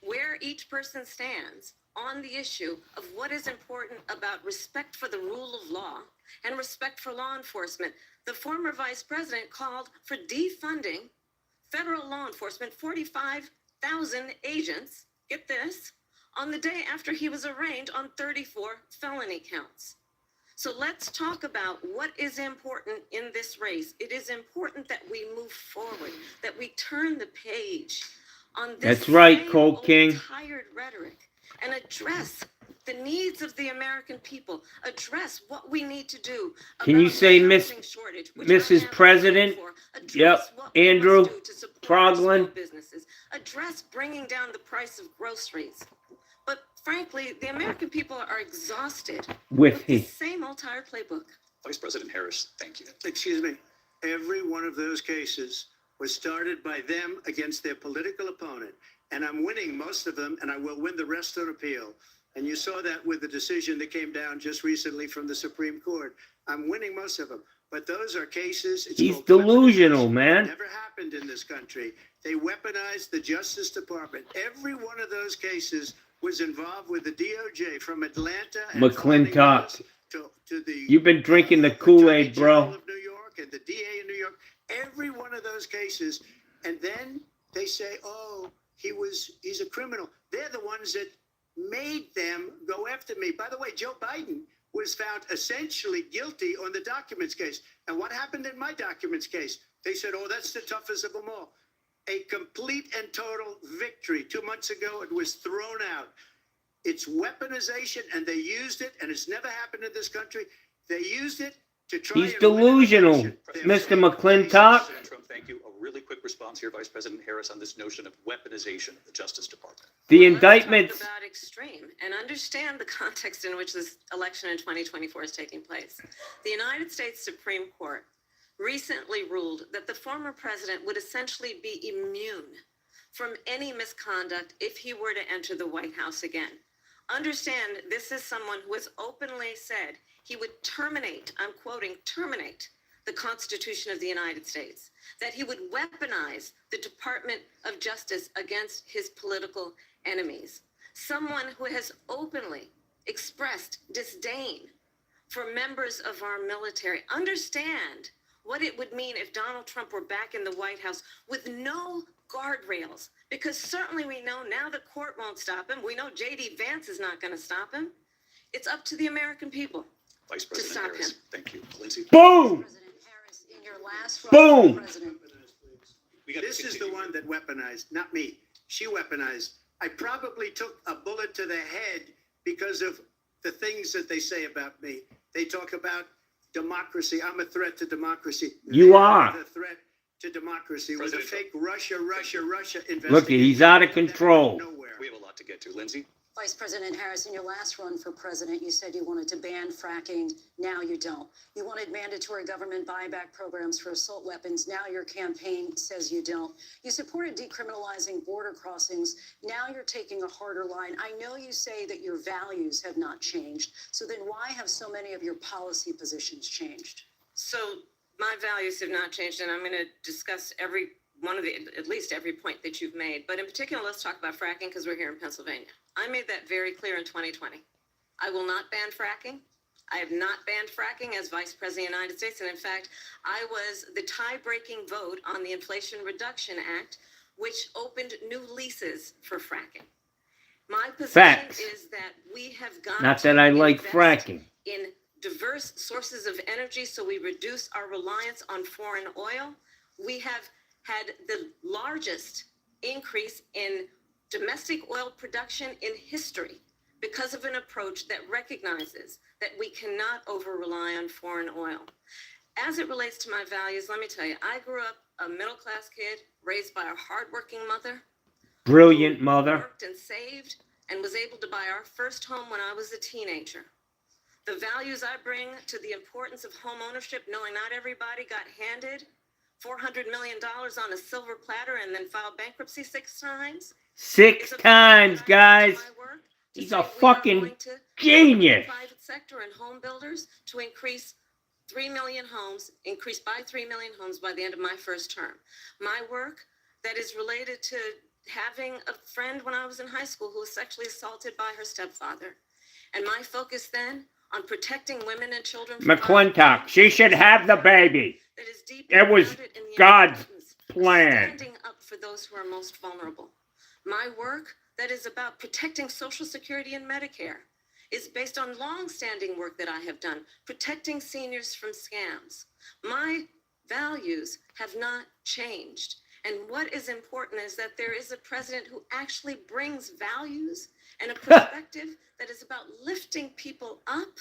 where each person stands on the issue of what is important about respect for the rule of law and respect for law enforcement. The former vice president called for defunding federal law enforcement, 45,000 agents, get this, on the day after he was arraigned on 34 felony counts. So let's talk about what is important in this race. It is important that we move forward, that we turn the page on this That's right, same Cole old King. tired rhetoric and address the needs of the American people, address what we need to do. Can you about say, the Miss- housing shortage, which Mrs. I'm President? advocating for, address Yep, what we Andrew must do to support our small Troglin. businesses, address bringing down the price of groceries. But frankly, the American people are exhausted With the him. same old tired playbook. Vice President Harris, thank you. Excuse me. Every one of those cases was started by them against their political opponent. And I'm winning most of them, and I will win the rest on appeal. And you saw that with the decision that came down just recently from the Supreme Court. I'm winning most of them. But those are cases. He's delusional, man. Never happened in this country. They weaponized the Justice Department. Every one of those cases was involved with the DOJ from Atlanta and McClintock. to the You've been drinking the Kool-Aid, Attorney General bro. of New York and the DA in New York. Every one of those cases, and then they say, "Oh, he's a criminal." They're the ones that made them go after me. By the way, Joe Biden was found essentially guilty on the documents case. And what happened in my documents case? They said, "Oh, that's the toughest of them all." A complete and total victory. 2 months ago, it was thrown out. It's weaponization, and they used it, and it's never happened in this country. They used it to try. He's delusional, Mr. McClintock. President Trump, thank you. A really quick response here, Vice President Harris, on this notion of weaponization of the Justice Department. The Let's indictments. talk about extreme and understand the context in which this election in 2024 is taking place. The United States Supreme Court recently ruled that the former president would essentially be immune from any misconduct if he were to enter the White House again. Understand, this is someone who has openly said he would terminate, I'm quoting, terminate the Constitution of the United States, that he would weaponize the Department of Justice against his political enemies. Someone who has openly expressed disdain for members of our military. Understand what it would mean if Donald Trump were back in the White House with no guardrails, because certainly we know now the court won't stop him. We know J.D. Vance is not going to stop him. It's up to the American people. Vice President stop Harris, him. thank you. Lindsay? Boom! President Harris, in your last Boom! President. We gotta This is the continue. one that weaponized, not me. She weaponized. I probably took a bullet to the head because of the things that they say about me. They talk about democracy. I'm a threat to democracy. You They are. the threat to democracy President with a fake Russia investigation. Look, he's out of control. Nowhere. We have a lot to get to. Lindsay? Vice President Harris, in your last run for president, you said you wanted to ban fracking. Now you don't. You wanted mandatory government buyback programs for assault weapons. Now your campaign says you don't. You supported decriminalizing border crossings. Now you're taking a harder line. I know you say that your values have not changed. So then why have so many of your policy positions changed? So my values have not changed, and I'm going to discuss at least every point that you've made. But in particular, let's talk about fracking because we're here in Pennsylvania. I made that very clear in 2020. I will not ban fracking. I have not banned fracking as Vice President of the United States. And in fact, I was the tie-breaking vote on the Inflation Reduction Act, which opened new leases for fracking. My position is that we have got Not that I like fracking. In diverse sources of energy so we reduce our reliance on foreign oil. We have had the largest increase in domestic oil production in history because of an approach that recognizes that we cannot over-rely on foreign oil. As it relates to my values, let me tell you, I grew up a middle-class kid raised by a hardworking mother. Brilliant mother. Worked and saved and was able to buy our first home when I was a teenager. The values I bring to the importance of home ownership, knowing not everybody got handed $400 million on a silver platter and then filed bankruptcy 6 times. 6 times, guys. He's a fucking genius. Private sector and home builders to increase 3 million homes, increased by 3 million homes by the end of my first term. My work that is related to having a friend when I was in high school who was sexually assaulted by her stepfather. And my focus then on protecting women and children. McClintock, she should have the baby. It was God's plan. Standing up for those who are most vulnerable. My work that is about protecting Social Security and Medicare is based on long-standing work that I have done, protecting seniors from scams. My values have not changed. And what is important is that there is a president who actually brings values and a perspective that is about lifting people up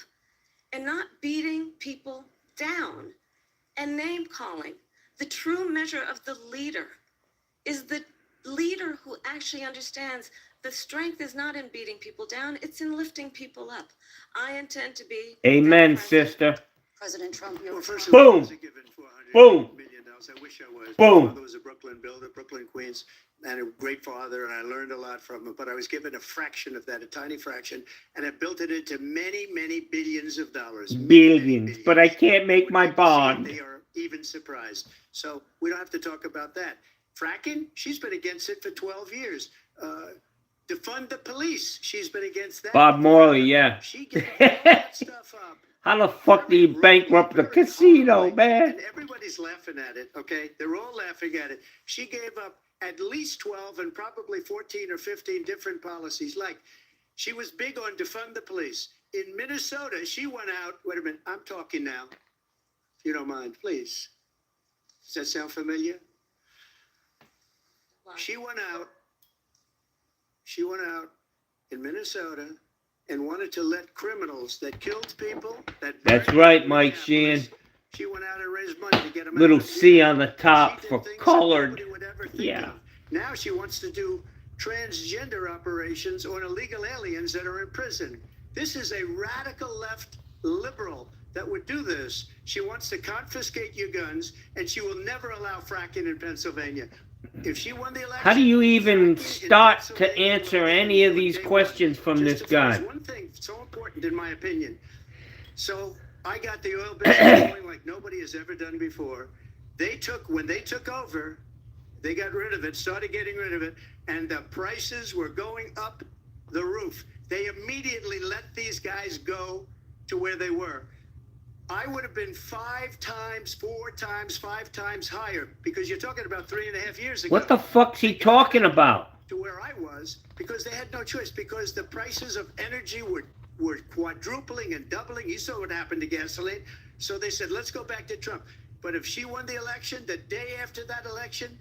and not beating people down and name calling. The true measure of the leader is the leader who actually understands the strength is not in beating people down, it's in lifting people up. I intend to be. Amen, sister. President Trump, Well, first of Boom. all, I wasn't given $400 million. I wish I was. Boom. My father was a Brooklyn builder, Brooklyn, Queens, and a great father, and I learned a lot from him. But I was given a fraction of that, a tiny fraction, and I built it into many, many billions of dollars. Billions, but I can't make my bond. They are even surprised. So we don't have to talk about that. Fracking, she's been against it for 12 years. Defund the police, she's been against that. Bob Morley, yeah. She gave all that stuff up. How the fuck do you bankrupt the casino, man? And everybody's laughing at it, okay? They're all laughing at it. She gave up at least 12 and probably 14 or 15 different policies. Like, she was big on defund the police. In Minnesota, she went out. Wait a minute, I'm talking now. If you don't mind, please. Does that sound familiar? She went out in Minnesota and wanted to let criminals that killed people. That's right, Mike Sheehan. She went out and raised money to get them Little out of C jail. on the top She did for things that colored. nobody would ever think Yeah. of. Now she wants to do transgender operations on illegal aliens that are in prison. This is a radical left liberal that would do this. She wants to confiscate your guns, and she will never allow fracking in Pennsylvania. If she won the election, How do you even fracking in start to Pennsylvania answer would be any of illegal these day questions one. from Just this to finish, guy? one thing so important in my opinion. So I got the oil business going like nobody has ever done before. When they took over, they got rid of it, started getting rid of it, and the prices were going up the roof. They immediately let these guys go to where they were. I would have been 5 times, 4 times, 5 times higher because you're talking about 3.5 years ago. What the fuck's he talking about? To where I was because they had no choice because the prices of energy were quadrupling and doubling. You saw what happened to gasoline. So they said, let's go back to Trump. But if she won the election, the day after that election,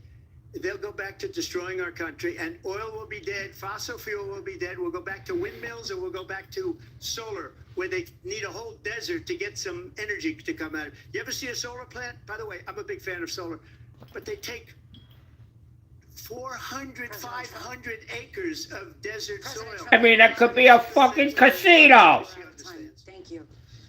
they'll go back to destroying our country and oil will be dead. Fossil fuel will be dead. We'll go back to windmills and we'll go back to solar where they need a whole desert to get some energy to come out. You ever see a solar plant? By the way, I'm a big fan of solar, but they take 400, 500 acres of desert soil. I mean, that could be a fucking casino. Thank you.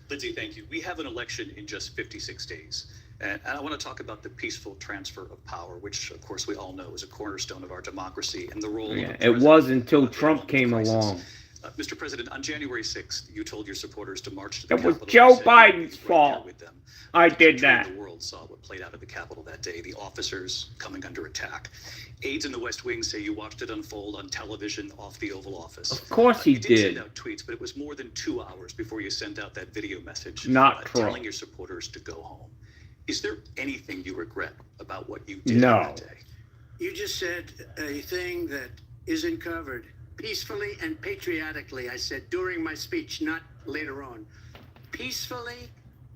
Lindsay, thank you. We have an election in just 56 days. And I want to talk about the peaceful transfer of power, which, of course, we all know is a cornerstone of our democracy and the role Yeah, of the it president was until in Trump this came crisis. along. Mr. President, on January 6th, you told your supporters to march to the It was Capitol. Joe You said you would be Biden's right there fault. with them. I The did country and that. The world saw what played out at the Capitol that day, the officers coming under attack. Aides in the West Wing say you watched it unfold on television off the Oval Office. Of course he You did send did. out tweets, but it was more than 2 hours before you sent out that video message Not true. telling your supporters to go home. Is there anything you regret about what you did No. on that day? You just said a thing that isn't covered. Peacefully and patriotically, I said during my speech, not later on. Peacefully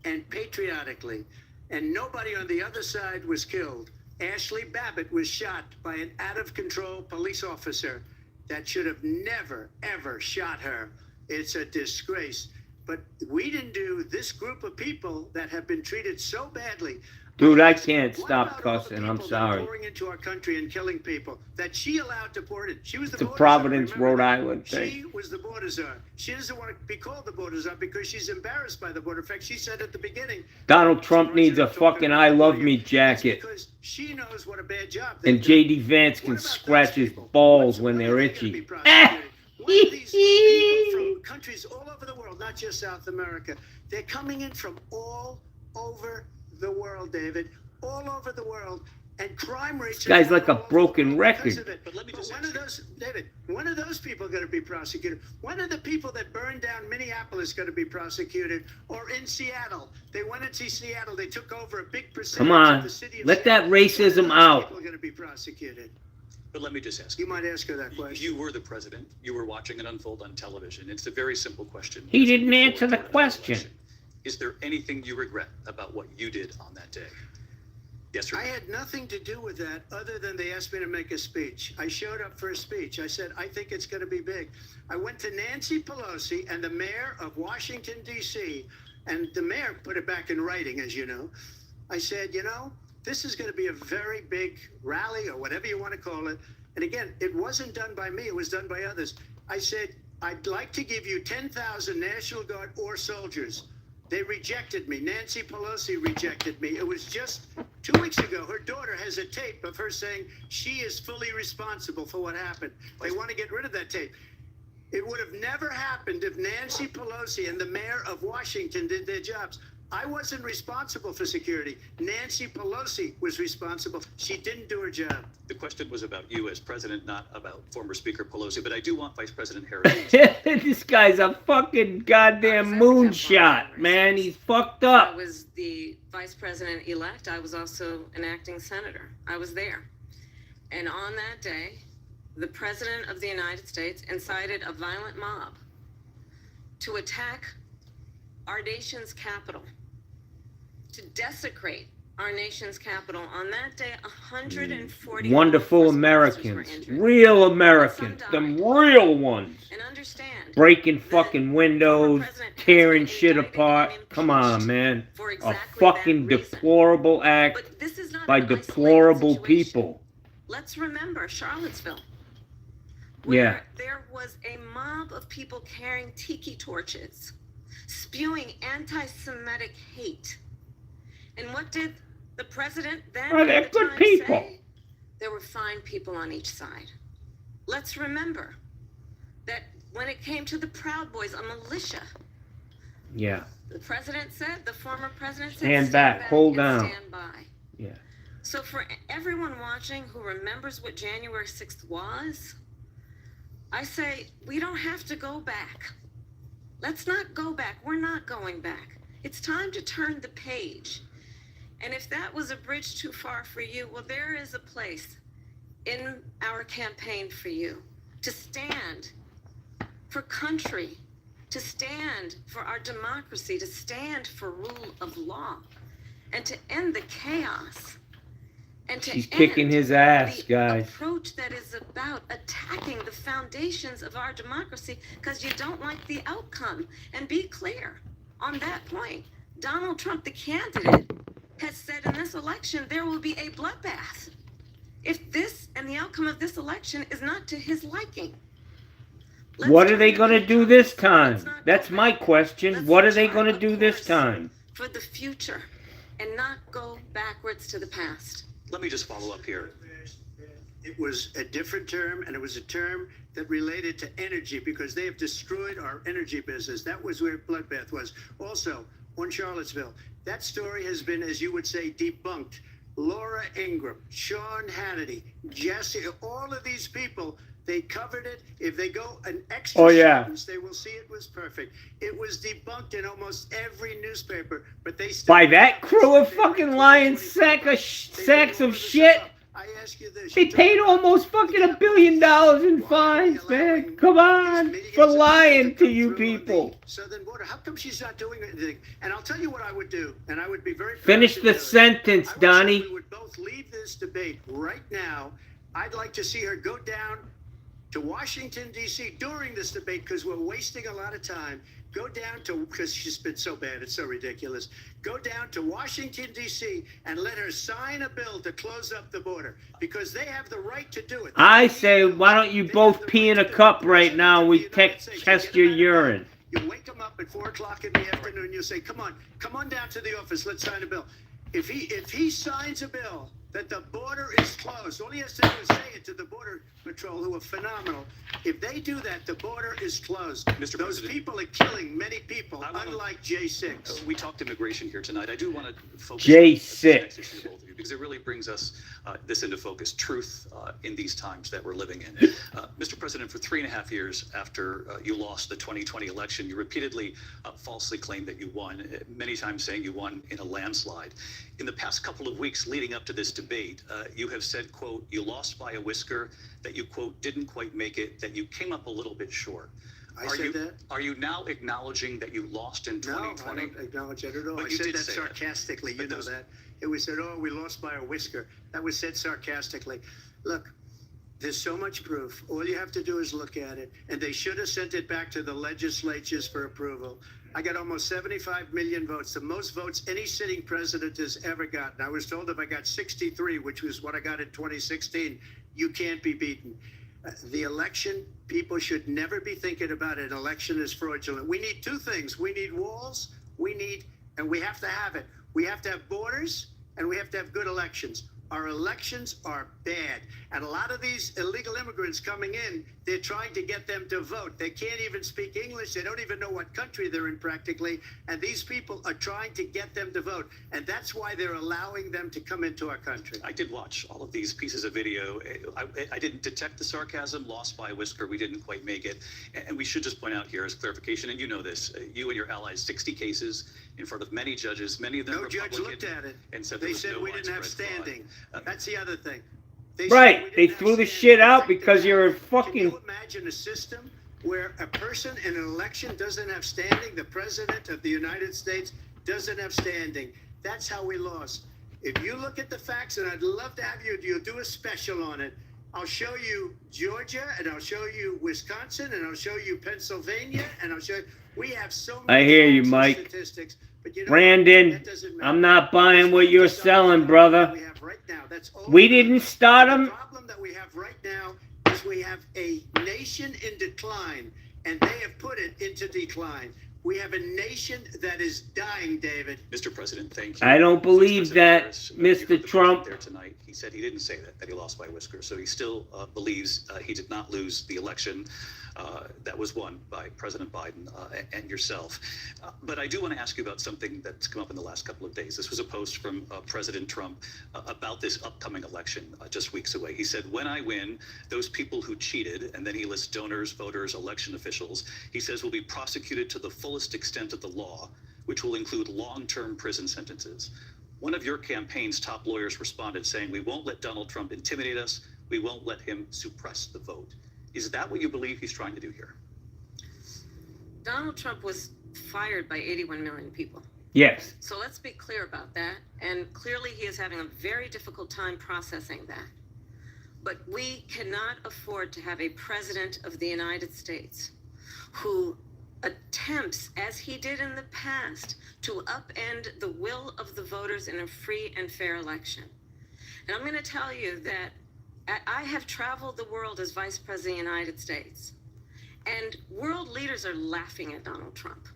and patriotically. And nobody on the other side was killed. Ashley Babbitt was shot by an out-of-control police officer that should have never, ever shot her. It's a disgrace. But we didn't do this group of people that have been treated so badly. Dude, I can't What stop about all the cussing. I'm people that are sorry. pouring into our country and killing people that she allowed deported. She was the It's a border Providence, czar, remember? Rhode Island She thing. was the border czar. She doesn't want to be called the border czar because she's embarrassed by the border. In fact, she said at the beginning, Donald Trump needs a fucking I love me jacket. because she knows what a bad job. And J.D. Vance can scratch his balls when they're itchy. Ah! One of these people from countries all over the world, not just South America, they're coming in from all over the world, David, all over the world, and crime rates. This guy's are like a all over broken the world because record. of it. But let me just one ask of you. those, David, one of those people going to be prosecuted. One of the people that burned down Minneapolis going to be prosecuted, or in Seattle. They went into Seattle. They took over a big percentage Come on. of the city of Let that Seattle. racism One of those out. People are going to be prosecuted. But let me just ask You you. might ask her that question. You were the president. You were watching it unfold on television. It's a very simple question. He As we didn't move answer forward the toward another question. election. Is there anything you regret about what you did on that day? Yes or no? I had nothing to do with that other than they asked me to make a speech. I showed up for a speech. I said, I think it's going to be big. I went to Nancy Pelosi and the mayor of Washington, D.C., and the mayor put it back in writing, as you know. I said, you know, this is going to be a very big rally or whatever you want to call it. And again, it wasn't done by me. It was done by others. I said, I'd like to give you 10,000 National Guard or soldiers. They rejected me. Nancy Pelosi rejected me. It was just 2 weeks ago. Her daughter has a tape of her saying she is fully responsible for what happened. They want to get rid of that tape. It would have never happened if Nancy Pelosi and the mayor of Washington did their jobs. I wasn't responsible for security. Nancy Pelosi was responsible. She didn't do her job. The question was about you as president, not about former Speaker Pelosi. But I do want Vice President Harris. This guy's a fucking goddamn moonshot, man. He's fucked I up. was the vice president-elect. I was also an acting senator. I was there. And on that day, the president of the United States incited a violent mob to attack our nation's capital, to desecrate our nation's capital. On that day, 140 Wonderful law enforcement officers Americans. were injured. Real Americans. Them real ones. And understand, Breaking fucking windows, tearing been shit indicted apart. and Come on, impeached man. for A exactly fucking that reason. deplorable act But this is not by an isolated deplorable situation. people. Let's remember Charlottesville, where Yeah. there was a mob of people carrying tiki torches, spewing anti-Semitic hate. And what did the president then Oh, they're at the good time people. say? There were fine people on each side. Let's remember that when it came to the Proud Boys, a militia, Yeah. the president said, the former president said, Stand back, hold and down. stand by. Yeah. So for everyone watching who remembers what January 6th was, I say we don't have to go back. Let's not go back. We're not going back. It's time to turn the page. And if that was a bridge too far for you, well, there is a place in our campaign for you to stand for country, to stand for our democracy, to stand for rule of law, and to end the chaos. And to She's end kicking his ass, the guys. approach that is about attacking the foundations of our democracy because you don't like the outcome. And be clear on that point. Donald Trump, the candidate, has said in this election there will be a bloodbath if this and the outcome of this election is not to his liking. What are they going to do this time? That's my question. What are they going to do this time? For the future and not go backwards to the past. Let me just follow up here. It was a different term, and it was a term that related to energy because they have destroyed our energy business. That was where bloodbath was. Also, on Charlottesville, that story has been, as you would say, debunked. Laura Ingraham, Sean Hannity, Jesse, all of these people, they covered it. If they go an extra sentence, they will see it was perfect. It was debunked in almost every newspaper, but they still... By that crew of fucking lying sacks of shit? I ask you this. They paid almost fucking $1 billion in fines, man. Come on. For lying to you people. Southern border. How come she's not doing anything? And I'll tell you what I would do, and I would be very... Finish the sentence, Donnie. We would both leave this debate right now. I'd like to see her go down to Washington, D.C. during this debate because we're wasting a lot of time. Go down to, because she's been so bad, it's so ridiculous. Go down to Washington, D.C. and let her sign a bill to close up the border because they have the right to do it. I say, why don't you both pee in a cup right now? We test your urine. You wake them up at 4 o'clock in the afternoon. You say, come on down to the office. Let's sign a bill. If he signs a bill that the border is closed, all he has to do is say it to the Border Patrol, who are phenomenal. If they do that, the border is closed. Mr. Those President, people are killing many people, unlike J6. We talked immigration here tonight. I do want to focus J6. on this next issue, both of you, because it really brings us this into focus, truth in these times that we're living in. Mr. President, for 3.5 years after you lost the 2020 election, you repeatedly falsely claimed that you won, many times saying you won in a landslide. In the past couple of weeks leading up to this debate, you have said, quote, you lost by a whisker, that you, quote, didn't quite make it, that you came up a little bit short. Are you now acknowledging that you lost in 2020? No, I don't acknowledge that at all. But I you said did that say sarcastically. But You know that. It was said, oh, we lost by a whisker. That was said sarcastically. Look, there's so much proof. All you have to do is look at it. And they should have sent it back to the legislatures for approval. I got almost 75 million votes, the most votes any sitting president has ever gotten. I was told if I got 63, which was what I got in 2016, you can't be beaten. The election, people should never be thinking about an election as fraudulent. We need two things. We need walls, and we have to have it. We have to have borders, and we have to have good elections. Our elections are bad. And a lot of these illegal immigrants coming in, they're trying to get them to vote. They can't even speak English. They don't even know what country they're in practically. And these people are trying to get them to vote. And that's why they're allowing them to come into our country. I did watch all of these pieces of video. I didn't detect the sarcasm, lost by a whisker. We didn't quite make it. And we should just point out here as clarification, and you know this, you and your allies, 60 cases in front of many judges, many of them Republican. No judge looked at it. And said they said we didn't have standing. That's the other thing. They threw the shit out because you're a fucking... Can you imagine a system where a person in an election doesn't have standing? The president of the United States doesn't have standing. That's how we lost. If you look at the facts, and I'd love to have you'll do a special on it. I'll show you Georgia, and I'll show you Wisconsin, and I'll show you Pennsylvania, and I'll show you... We have so many... I hear you, Mike. Statistics. But you know, Brandon, I'm not buying what you're selling, brother. We didn't start them. The problem that we have right now is we have a nation in decline, and they have put it into decline. We have a nation that is dying, David. Mr. President, thank you. I don't believe that, Harris, Mr. Trump. There tonight, he said he didn't say that he lost by a whisker. So he still believes he did not lose the election that was won by President Biden and yourself. But I do want to ask you about something that's come up in the last couple of days. This was a post from President Trump about this upcoming election just weeks away. He said, when I win, those people who cheated, and then he lists donors, voters, election officials, he says will be prosecuted to the fullest extent of the law, which will include long-term prison sentences. One of your campaign's top lawyers responded saying, we won't let Donald Trump intimidate us. We won't let him suppress the vote. Is that what you believe he's trying to do here? Donald Trump was fired by 81 million people. Yes. So let's be clear about that. And clearly he is having a very difficult time processing that. But we cannot afford to have a president of the United States who attempts, as he did in the past, to upend the will of the voters in a free and fair election. And I'm going to tell you that I have traveled the world as Vice President of the United States, and world leaders are laughing at Donald Trump.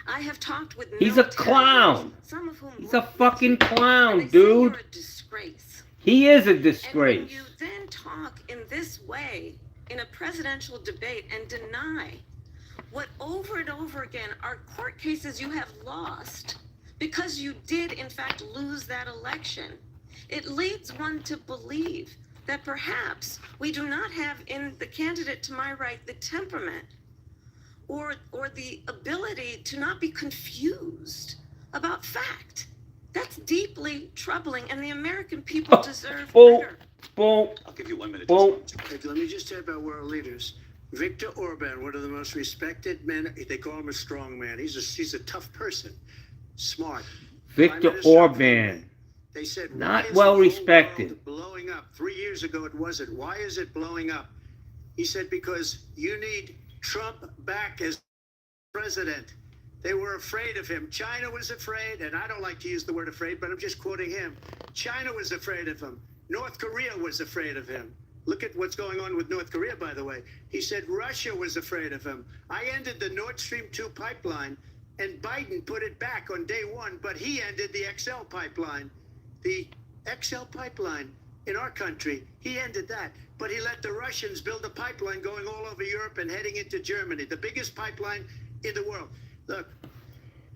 I have talked with He's a military clown. leaders, some of whom He's a work with fucking you, clown, and they say dude. you're a disgrace. He is a And when disgrace. you then talk in this way in a presidential debate and deny what over and over again are court cases you have lost because you did in fact lose that election, it leads one to believe that perhaps we do not have in the candidate to my right the temperament or the ability to not be confused about fact. That's deeply troubling, and the American people deserve better. Boom. I'll give you 1 minute. Boom. Let me just say about world leaders. Viktor Orban, one of the most respected men, they call him a strong man. He's a tough person, smart. Viktor Prime Minister Orban. They said, Not why is well the whole respected. world blowing up? 3 years ago it wasn't. Why is it blowing up? He said, because you need Trump back as president. They were afraid of him. China was afraid, and I don't like to use the word afraid, but I'm just quoting him. China was afraid of him. North Korea was afraid of him. Look at what's going on with North Korea, by the way. He said Russia was afraid of him. I ended the Nord Stream 2 pipeline, and Biden put it back on day one, but he ended the XL pipeline. The XL pipeline in our country, he ended that. But he let the Russians build a pipeline going all over Europe and heading into Germany, the biggest pipeline in the world. Look,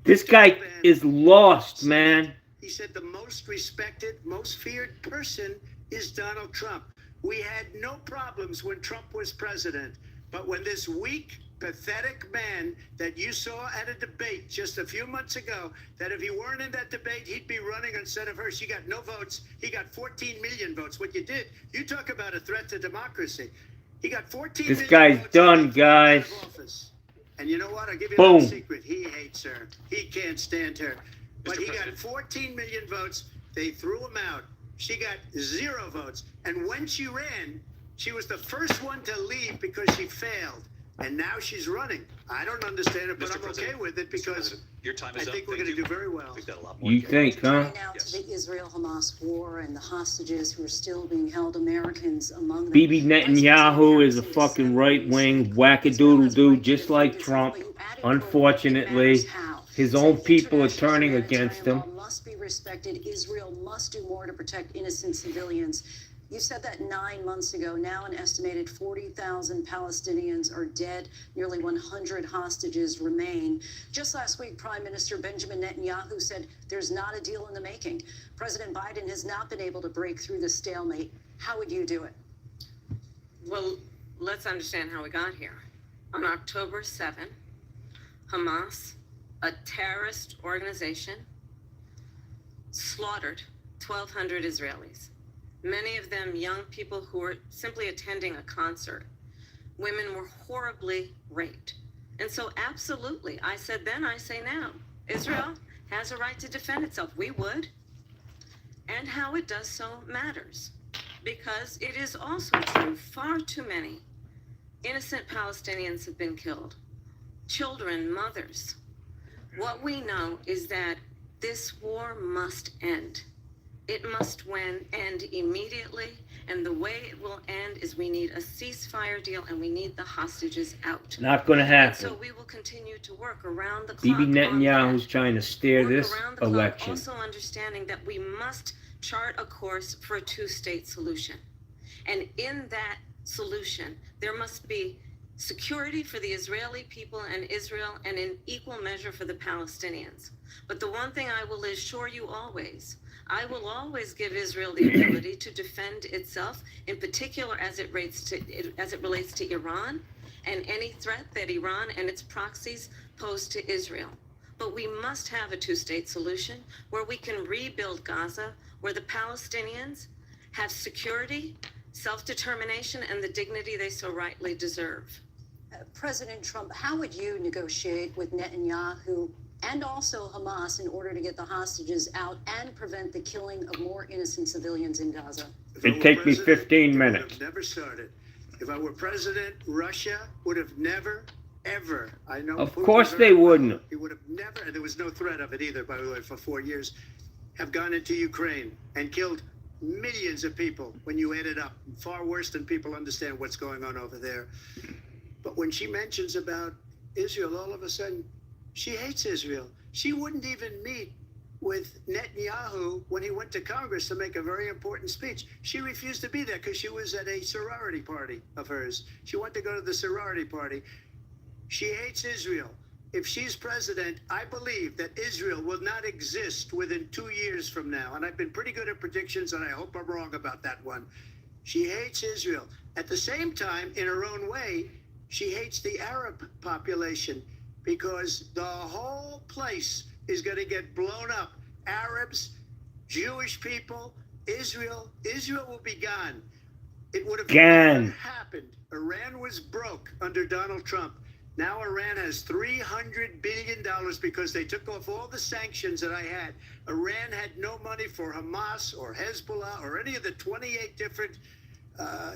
This guy is lost, man. he said the most respected, most feared person is Donald Trump. We had no problems when Trump was president. But when this weak, pathetic man that you saw at a debate just a few months ago, that if he weren't in that debate, he'd be running instead of her. She got no votes. He got 14 million votes. What you did, you talk about a threat to democracy. He got 14 This million guy's votes done, and they threw him out of guys. office. And you know what? I'll give you Boom. another secret. He hates her. He can't stand her. But he got President. 14 million votes. They threw him out. She got 0 votes. And when she ran, she was the first one to leave because she failed. And now she's running. I don't understand it, but Mr. I'm okay President, with it Mr. because President, your time I is up. think we're Thank going to you. do very well. We've got a lot more. You to think, huh? Turning now Yes. to the Israel-Hamas war and the hostages who are still being held, Americans among them. Bibi Netanyahu is a fucking right-wing wackadoodle dude, just like Trump. Unfortunately, his own people are turning against him. Must be respected. Israel must do more to protect innocent civilians. You said that 9 months ago. Now an estimated 40,000 Palestinians are dead. Nearly 100 hostages remain. Just last week, Prime Minister Benjamin Netanyahu said there's not a deal in the making. President Biden has not been able to break through the stalemate. How would you do it? Well, let's understand how we got here. On October 7, Hamas, a terrorist organization, slaughtered 1,200 Israelis. Many of them young people who were simply attending a concert. Women were horribly raped. And so absolutely, I said then, I say now, Israel has a right to defend itself. We would. And how it does so matters. Because it is also true, far too many innocent Palestinians have been killed. Children, mothers. What we know is that this war must end. It must end immediately, and the way it will end is we need a ceasefire deal and we need the hostages out. Not gonna And happen. so we will continue to work around the clock. Bibi on that. Netanyahu's trying to steer Work this around the clock, election. also understanding that we must chart a course for a two-state solution. And in that solution, there must be security for the Israeli people and Israel, and in equal measure for the Palestinians. But the one thing I will assure you always, I will always give Israel the ability to defend itself, in particular as it relates to Iran and any threat that Iran and its proxies pose to Israel. But we must have a two-state solution where we can rebuild Gaza, where the Palestinians have security, self-determination, and the dignity they so rightly deserve. President Trump, how would you negotiate with Netanyahu and also Hamas in order to get the hostages out and prevent the killing of more innocent civilians in Gaza? If I It'd were take me president, 15 it would minutes. have never started. If I were president, Russia would have never, ever. I know. Of Putin course very they well. wouldn't. He would have never, and there was no threat of it either, by the way, for 4 years, have gone into Ukraine and killed millions of people when you add it up. Far worse than people understand what's going on over there. But when she mentions about Israel, all of a sudden, she hates Israel. She wouldn't even meet with Netanyahu when he went to Congress to make a very important speech. She refused to be there because she was at a sorority party of hers. She wanted to go to the sorority party. She hates Israel. If she's president, I believe that Israel will not exist within 2 years from now. And I've been pretty good at predictions, and I hope I'm wrong about that one. She hates Israel. At the same time, in her own way, she hates the Arab population because the whole place is going to get blown up. Arabs, Jewish people, Israel will be gone. It would have never happened. Iran was broke under Donald Trump. Now Iran has $300 billion because they took off all the sanctions that I had. Iran had no money for Hamas or Hezbollah or any of the 28 different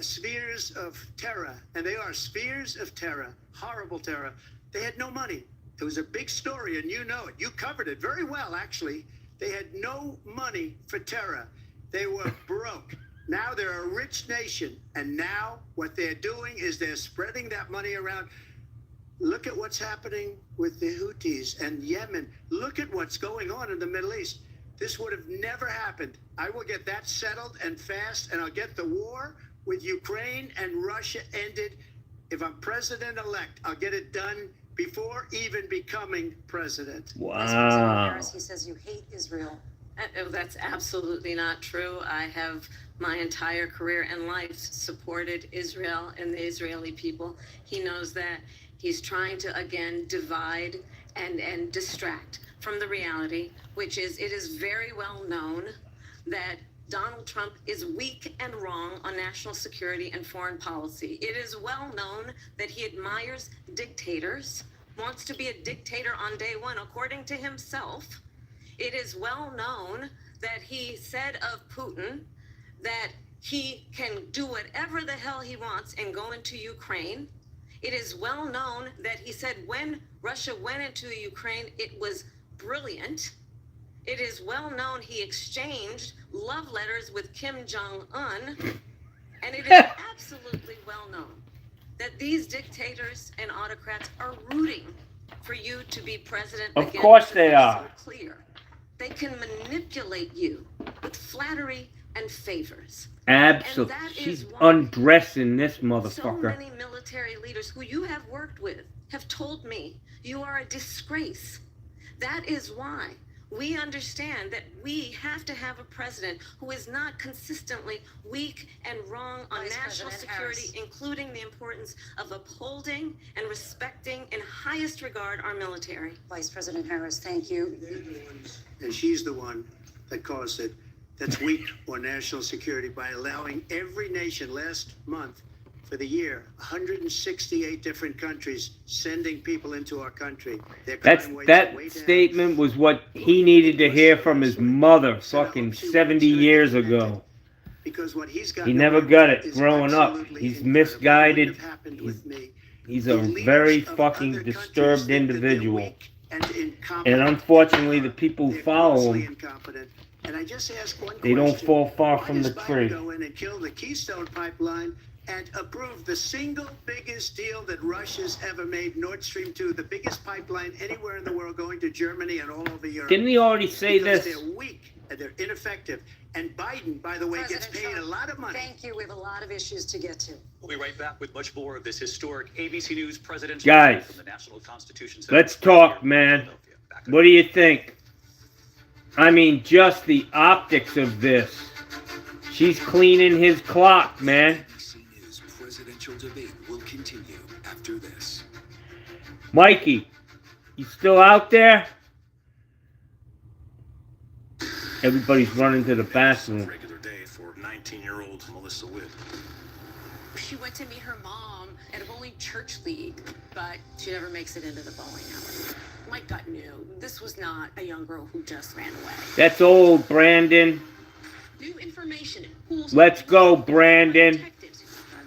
spheres of terror. And they are spheres of terror, horrible terror. They had no money. It was a big story, and you know it. You covered it very well, actually. They had no money for terror. They were broke. Now they're a rich nation. And now what they're doing is they're spreading that money around. Look at what's happening with the Houthis and Yemen. Look at what's going on in the Middle East. This would have never happened. I will get that settled and fast, and I'll get the war with Ukraine and Russia ended. If I'm president-elect, I'll get it done before even becoming president. Wow. Vice President Harris, he says you hate Israel. That's absolutely not true. I have my entire career and life supported Israel and the Israeli people. He knows that. He's trying to, again, divide and distract from the reality, which is it is very well known that Donald Trump is weak and wrong on national security and foreign policy. It is well known that he admires dictators, wants to be a dictator on day one, according to himself. It is well known that he said of Putin that he can do whatever the hell he wants and go into Ukraine. It is well known that he said when Russia went into Ukraine, it was brilliant. It is well known he exchanged love letters with Kim Jong-un. And it is absolutely well known that these dictators and autocrats are rooting for you to be president again. Of course they are. So clear. They can manipulate you with flattery and favors. Absolutely. She's undressing this So motherfucker. many military leaders who you have worked with have told me you are a disgrace. That is why we understand that we have to have a president who is not consistently weak and wrong on Vice national President security, Harris. including the importance of upholding and respecting in highest regard our military. Vice President Harris, thank you. And she's the one that caused it. That's weak on national security by allowing every nation last month for the year, 168 different countries sending people into our country. That statement was what he needed to hear from his mother fucking 70 years ago. Because what he's got He never got it growing up. He's misguided. He's a very fucking disturbed individual. And unfortunately, the people who follow him, And I just ask one they don't question. fall far Why from the does Biden tree. go in and kill the Keystone Pipeline and approve the single biggest deal that Russia's ever made, Nord Stream 2, the biggest pipeline anywhere in the world going to Germany and all over Europe? Didn't he already say Because this? they're weak and they're ineffective. And Biden, by the way, gets President paid Trump, a lot of money. Thank you. We have a lot of issues to get to. We'll be right back with much more of this historic ABC News presidential Guys, from the National Constitution Center. let's talk, man. What do you think? I mean, just the optics of this. She's cleaning his clock, man. ABC News presidential debate will continue after this. Mikey, you still out there? Everybody's running to the bathroom. Regular day for 19-year-old Melissa Witt. She went to meet her mom at a bowling church league, but she never makes it into the bowling alley. My gut knew this was not a young girl who just ran away. That's old, Brandon. New information. Pools Let's go, Brandon.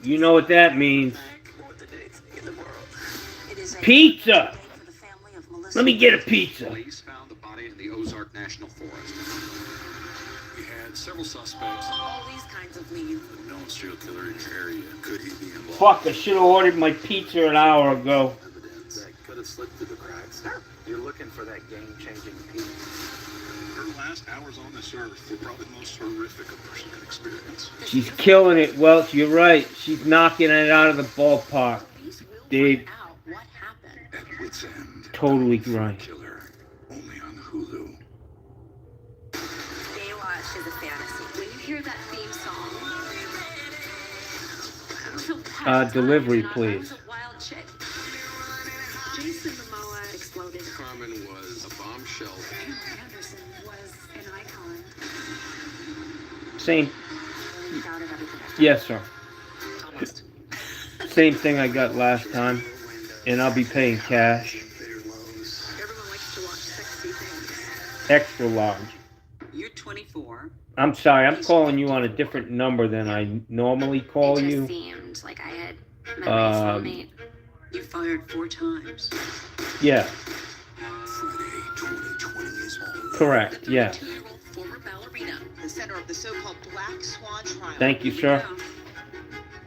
You know what that means. It is a Pizza. day for the family of Melissa. Let me get a pizza. Police found the body in the Ozark National Forest. We had several suspects. All these kinds of leads. A known serial killer in your area. Could he be involved? Fuck, I should have ordered my pizza an hour ago. Evidence that could have slipped through the cracks. You're looking for that game-changing piece. Her last hours on this earth were probably the most horrific a person could experience. She's killing it, Welch. You're right. She's knocking it out of the ballpark. Dave. What happened? At wit's end. Totally right. Killer. Only on Hulu. Baywatch is a fantasy. When you hear that theme song, Delivery, please. Wild chick. Jason Momoa exploded. Carmen was a bombshell. Anderson was an icon. Same. Proud of everything. Yes, sir. Same thing I got last time. And I'll be paying cash. Everyone likes to watch sexy things. Extra large. You're 24. I'm sorry, I'm calling you on a different number than I normally call It just you. seemed like I had met my soulmate. You fired 4 times. Yeah, Friday, 2020 is all. correct, yeah. Former ballerina. The center of the so-called Black Swan trial. Thank you, sir.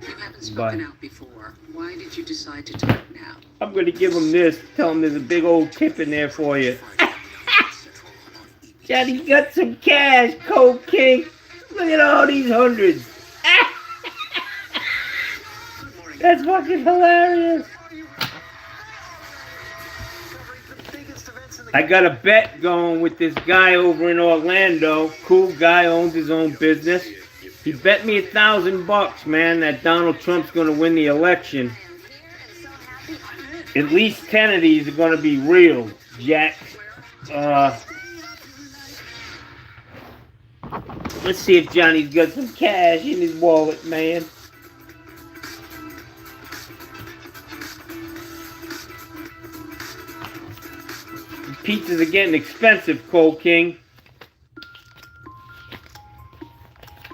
You haven't Bye. spoken out before. Why did you decide to talk now? I'm going to give him this. Tell him there's a big old tip in there for you. Johnny got some cash, Cold King. Look at all these hundreds. That's fucking hilarious. I got a bet going with this guy over in Orlando. Cool guy, owns his own business. He bet me $1,000, man, that Donald Trump's going to win the election. At least 10 of these are going to be real, Jack. Let's see if Johnny's got some cash in his wallet, man. Pizzas are getting expensive, Cold King.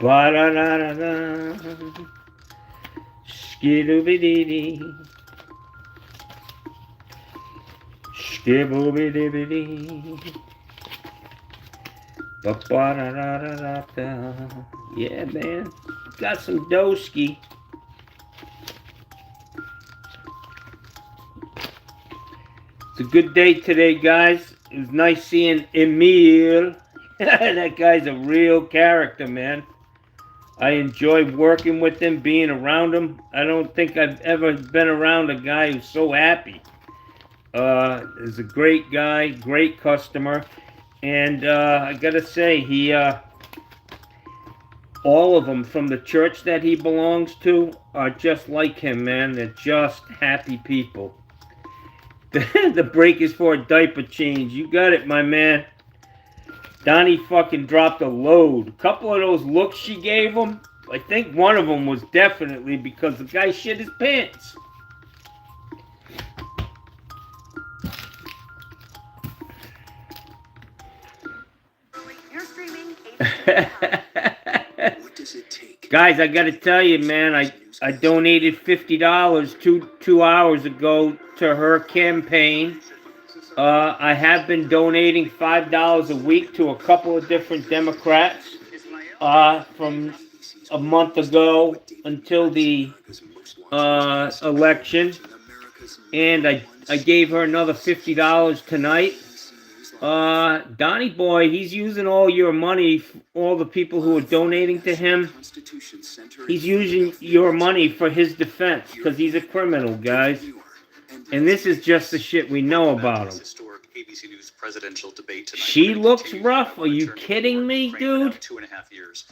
Ba-da-da-da-da. Skidoo-be-dee-dee. Skibble-be-dee-be-dee. Ba-ba-da-da-da-da-da. Yeah, man. Got some doski. It's a good day today, guys. It was nice seeing Emil. That guy's a real character, man. I enjoy working with him, being around him. I don't think I've ever been around a guy who's so happy. He's a great guy, great customer. And I gotta say, he, all of them from the church that he belongs to are just like him, man. They're just happy people. The break is for a diaper change. You got it, my man. Donnie fucking dropped a load. A couple of those looks she gave him, I think one of them was definitely because the guy shit his pants. You're streaming. What does it take? Guys, I gotta tell you, man, I donated $50 two hours ago to her campaign. I have been donating $5 a week to a couple of different Democrats from a month ago until the election. And I gave her another $50 tonight. Donnie boy, he's using all your money, all the people who are donating to him. He's using your money for his defense because he's a criminal, guys. And this is just the shit we know about him. Historic ABC News presidential debate tonight. She looks rough. Are you kidding me, dude? 2.5 years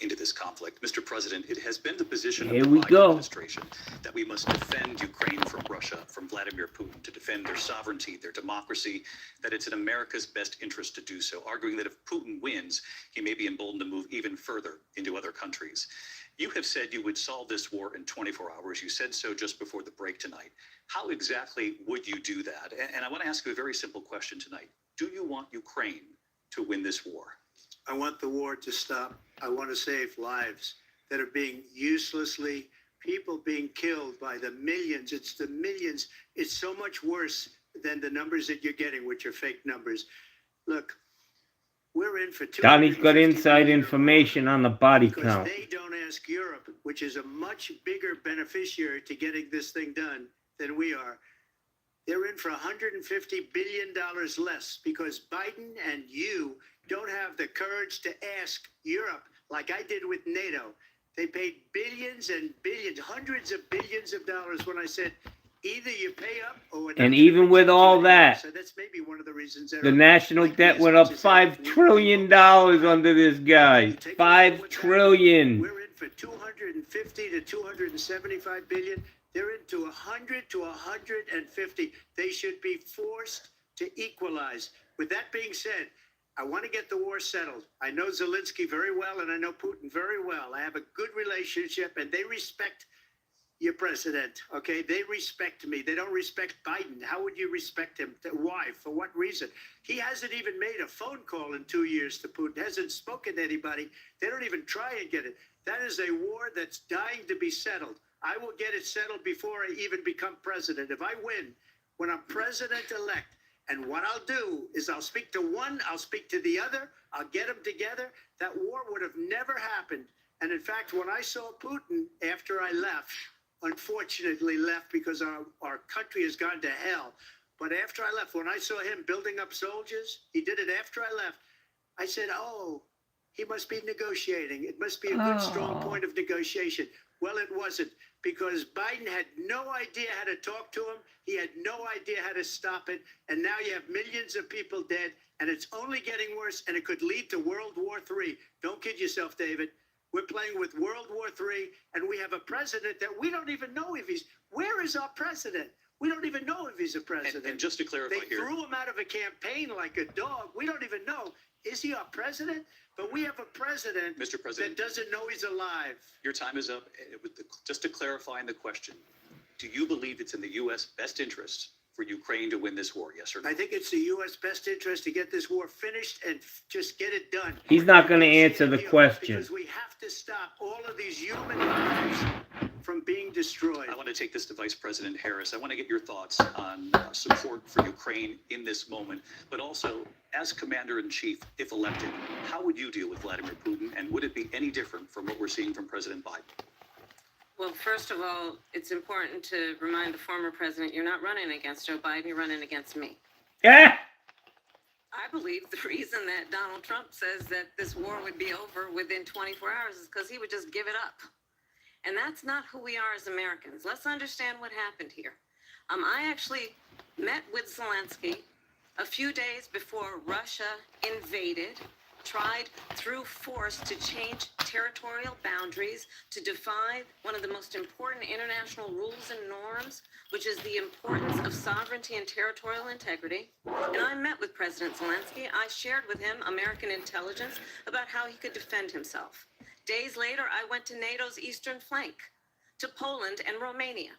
into this conflict, Mr. President, it has been the position Here of we the Biden go. administration that we must defend Ukraine from Russia, from Vladimir Putin, to defend their sovereignty, their democracy, that it's in America's best interest to do so, arguing that if Putin wins, he may be emboldened to move even further into other countries. You have said you would solve this war in 24 hours. You said so just before the break tonight. How exactly would you do that? And I want to ask you a very simple question tonight. Do you want Ukraine to win this war? I want the war to stop. I want to save lives that are being uselessly, people being killed by the millions. It's the millions. It's so much worse than the numbers that you're getting, which are fake numbers. Look, We're in for two. Donnie's got inside information on the body because count. they don't ask Europe, which is a much bigger beneficiary to getting this thing done than we are. They're in for $150 billion less because Biden and you don't have the courage to ask Europe like I did with NATO. They paid billions and billions, hundreds of billions of dollars when I said, either you pay up or... And even with all that, so that's maybe one of the reasons the national debt went up $5 trillion under this guy. $5 trillion. We're in for 250 to 275 billion. They're into 100 to 150. They should be forced to equalize. With that being said, I want to get the war settled. I know Zelensky very well, and I know Putin very well. I have a good relationship, and they respect your president, okay? They respect me. They don't respect Biden. How would you respect him? Why? For what reason? He hasn't even made a phone call in 2 years to Putin, hasn't spoken to anybody. They don't even try and get it. That is a war that's dying to be settled. I will get it settled before I even become president. If I win, when I'm president-elect, and what I'll do is I'll speak to one, I'll speak to the other, I'll get them together. That war would have never happened. And in fact, when I saw Putin after I left, unfortunately left because our country has gone to hell. But after I left, when I saw him building up soldiers, he did it after I left. I said, oh, he must be negotiating. It must be a good, strong point of negotiation. Well, it wasn't, because Biden had no idea how to talk to him. He had no idea how to stop it. And now you have millions of people dead, and it's only getting worse, and it could lead to World War III. Don't kid yourself, David. We're playing with World War III, and we have a president that we don't even know if he's... Where is our president? We don't even know if he's a president. And just to clarify they here... They threw him out of a campaign like a dog. We don't even know. Is he our president? But we have a president, Mr. President, that doesn't know he's alive. Your time is up. Just to clarify in the question, do you believe it's in the U.S. best interest for Ukraine to win this war, yes or no? I think it's the U.S. best interest to get this war finished and just get it done. He's not going to answer the question. Because we have to stop all of these human lives from being destroyed. I want to take this to Vice President Harris. I want to get your thoughts on support for Ukraine in this moment, but also as Commander-in-Chief, if elected, how would you deal with Vladimir Putin, and would it be any different from what we're seeing from President Biden? Well, first of all, it's important to remind the former president you're not running against Joe Biden, you're running against me. Yeah. I believe the reason that Donald Trump says that this war would be over within 24 hours is because he would just give it up. And that's not who we are as Americans. Let's understand what happened here. I actually met with Zelensky a few days before Russia invaded, tried through force to change territorial boundaries, to defy one of the most important international rules and norms, which is the importance of sovereignty and territorial integrity. And I met with President Zelensky. I shared with him American intelligence about how he could defend himself. Days later, I went to NATO's eastern flank, to Poland and Romania.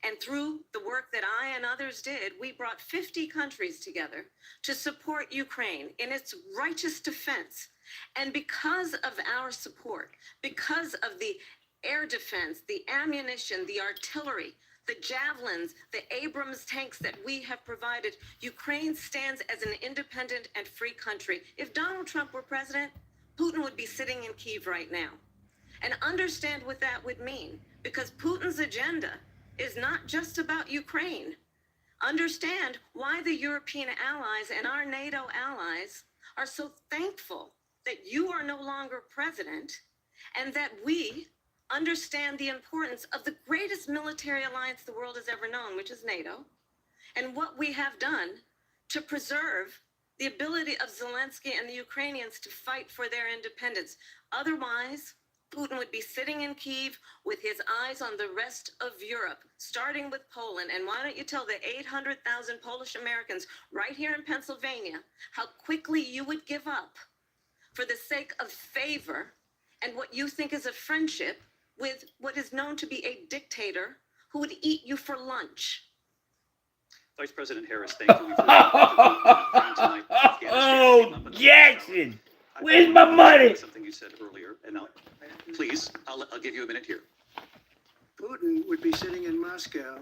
And through the work that I and others did, we brought 50 countries together to support Ukraine in its righteous defense. And because of our support, because of the air defense, the ammunition, the artillery, the javelins, the Abrams tanks that we have provided, Ukraine stands as an independent and free country. If Donald Trump were president, Putin would be sitting in Kyiv right now. And understand what that would mean, because Putin's agenda is not just about Ukraine. Understand why the European allies and our NATO allies are so thankful that you are no longer president, and that we understand the importance of the greatest military alliance the world has ever known, which is NATO, and what we have done to preserve the ability of Zelensky and the Ukrainians to fight for their independence. Otherwise, Putin would be sitting in Kyiv with his eyes on the rest of Europe, starting with Poland. And why don't you tell the 800,000 Polish Americans right here in Pennsylvania how quickly you would give up for the sake of favor and what you think is a friendship with what is known to be a dictator who would eat you for lunch. Vice President Harris, thank you for tonight. Oh, Jackson, where's my money? Something you said earlier, and now, please, I'll give you a minute here. Putin would be sitting in Moscow,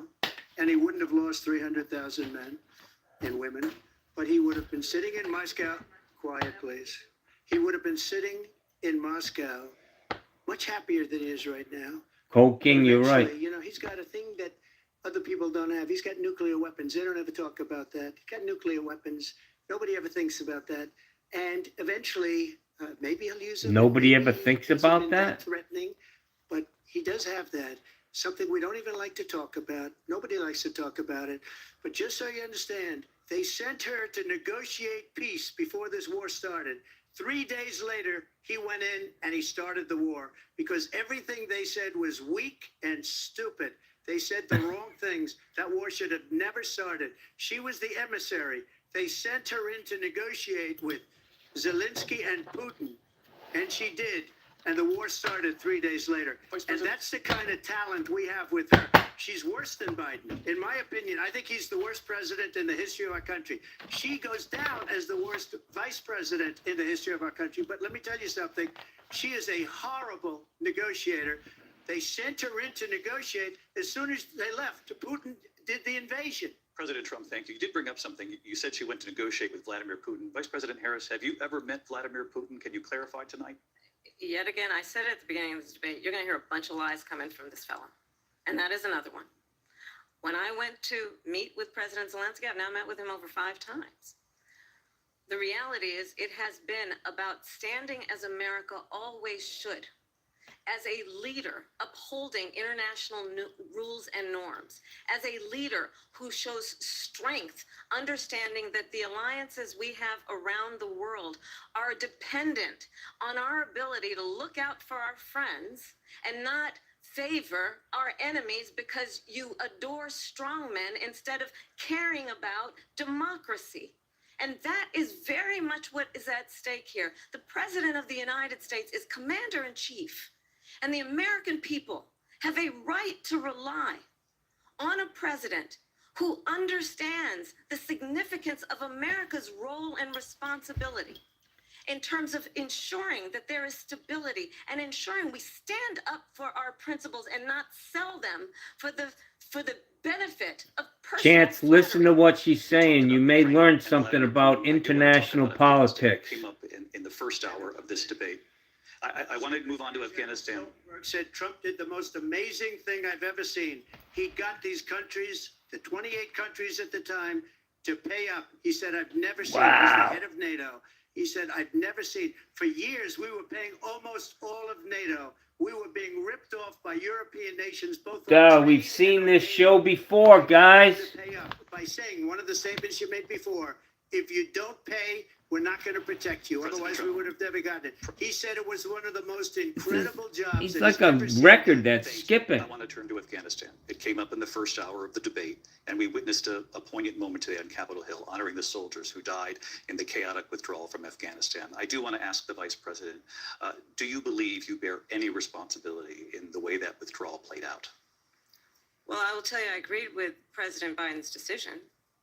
and he wouldn't have lost 300,000 men and women, but he would have been sitting in Moscow quiet, please. He would have been sitting in Moscow much happier than he is right now. Cold King, you're right. Eventually, you know, he's got a thing that other people don't have. He's got nuclear weapons. They don't ever talk about that. He's got nuclear weapons. Nobody ever thinks about that. And eventually, maybe he'll use them. Nobody Maybe ever he thinks hasn't about been that? threatening, but he does have that. Something we don't even like to talk about. Nobody likes to talk about it. But just so you understand, they sent her to negotiate peace before this war started. 3 days later, he went in and he started the war because everything they said was weak and stupid. They said the wrong things. That war should have never started. She was the emissary. They sent her in to negotiate with Zelensky and Putin, and she did. And the war started 3 days later. And that's the kind of talent we have with her. She's worse than Biden. In my opinion, I think he's the worst president in the history of our country. She goes down as the worst vice president in the history of our country. But let me tell you something. She is a horrible negotiator. They sent her in to negotiate. As soon as they left, Putin did the invasion. President Trump, thank you. You did bring up something. You said she went to negotiate with Vladimir Putin. Vice President Harris, have you ever met Vladimir Putin? Can you clarify tonight? Yet again, I said at the beginning of this debate, you're going to hear a bunch of lies coming from this fella. And that is another one. When I went to meet with President Zelensky, I've now met with him over 5 times. The reality is it has been about standing as America always should, as a leader upholding international rules and norms, as a leader who shows strength, understanding that the alliances we have around the world are dependent on our ability to look out for our friends and not favor our enemies because you adore strongmen instead of caring about democracy. And that is very much what is at stake here. The President of the United States is Commander-in-Chief. And the American people have a right to rely on a president who understands the significance of America's role and responsibility in terms of ensuring that there is stability and ensuring we stand up for our principles and not sell them for the benefit of personal Chance, listen to what she's saying. You may learn something about international politics. Came up in the first hour of this debate. I want to move on to Afghanistan. Said Trump did the most amazing thing I've ever seen. He got these countries, the 28 countries at the time, to pay up. He said, I've never seen, Wow. He's the head of NATO. He said, I've never seen, for years, we were paying almost all of NATO. We were being ripped off by European nations, both. Duh, we've seen this show before, guys. To pay up by saying one of the statements you made before, if you don't pay, we're not going to protect you. President Otherwise, Trump. we would have never gotten it. He said it was one of the most incredible jobs. He's that like he's a ever seen. record that's skipping. I want to turn to Afghanistan. It came up in the first hour of the debate, and we witnessed a poignant moment today on Capitol Hill, honoring the soldiers who died in the chaotic withdrawal from Afghanistan. I do want to ask the Vice President, do you believe you bear any responsibility in the way that withdrawal played out? Well, I will tell you, I agreed with President Biden's decision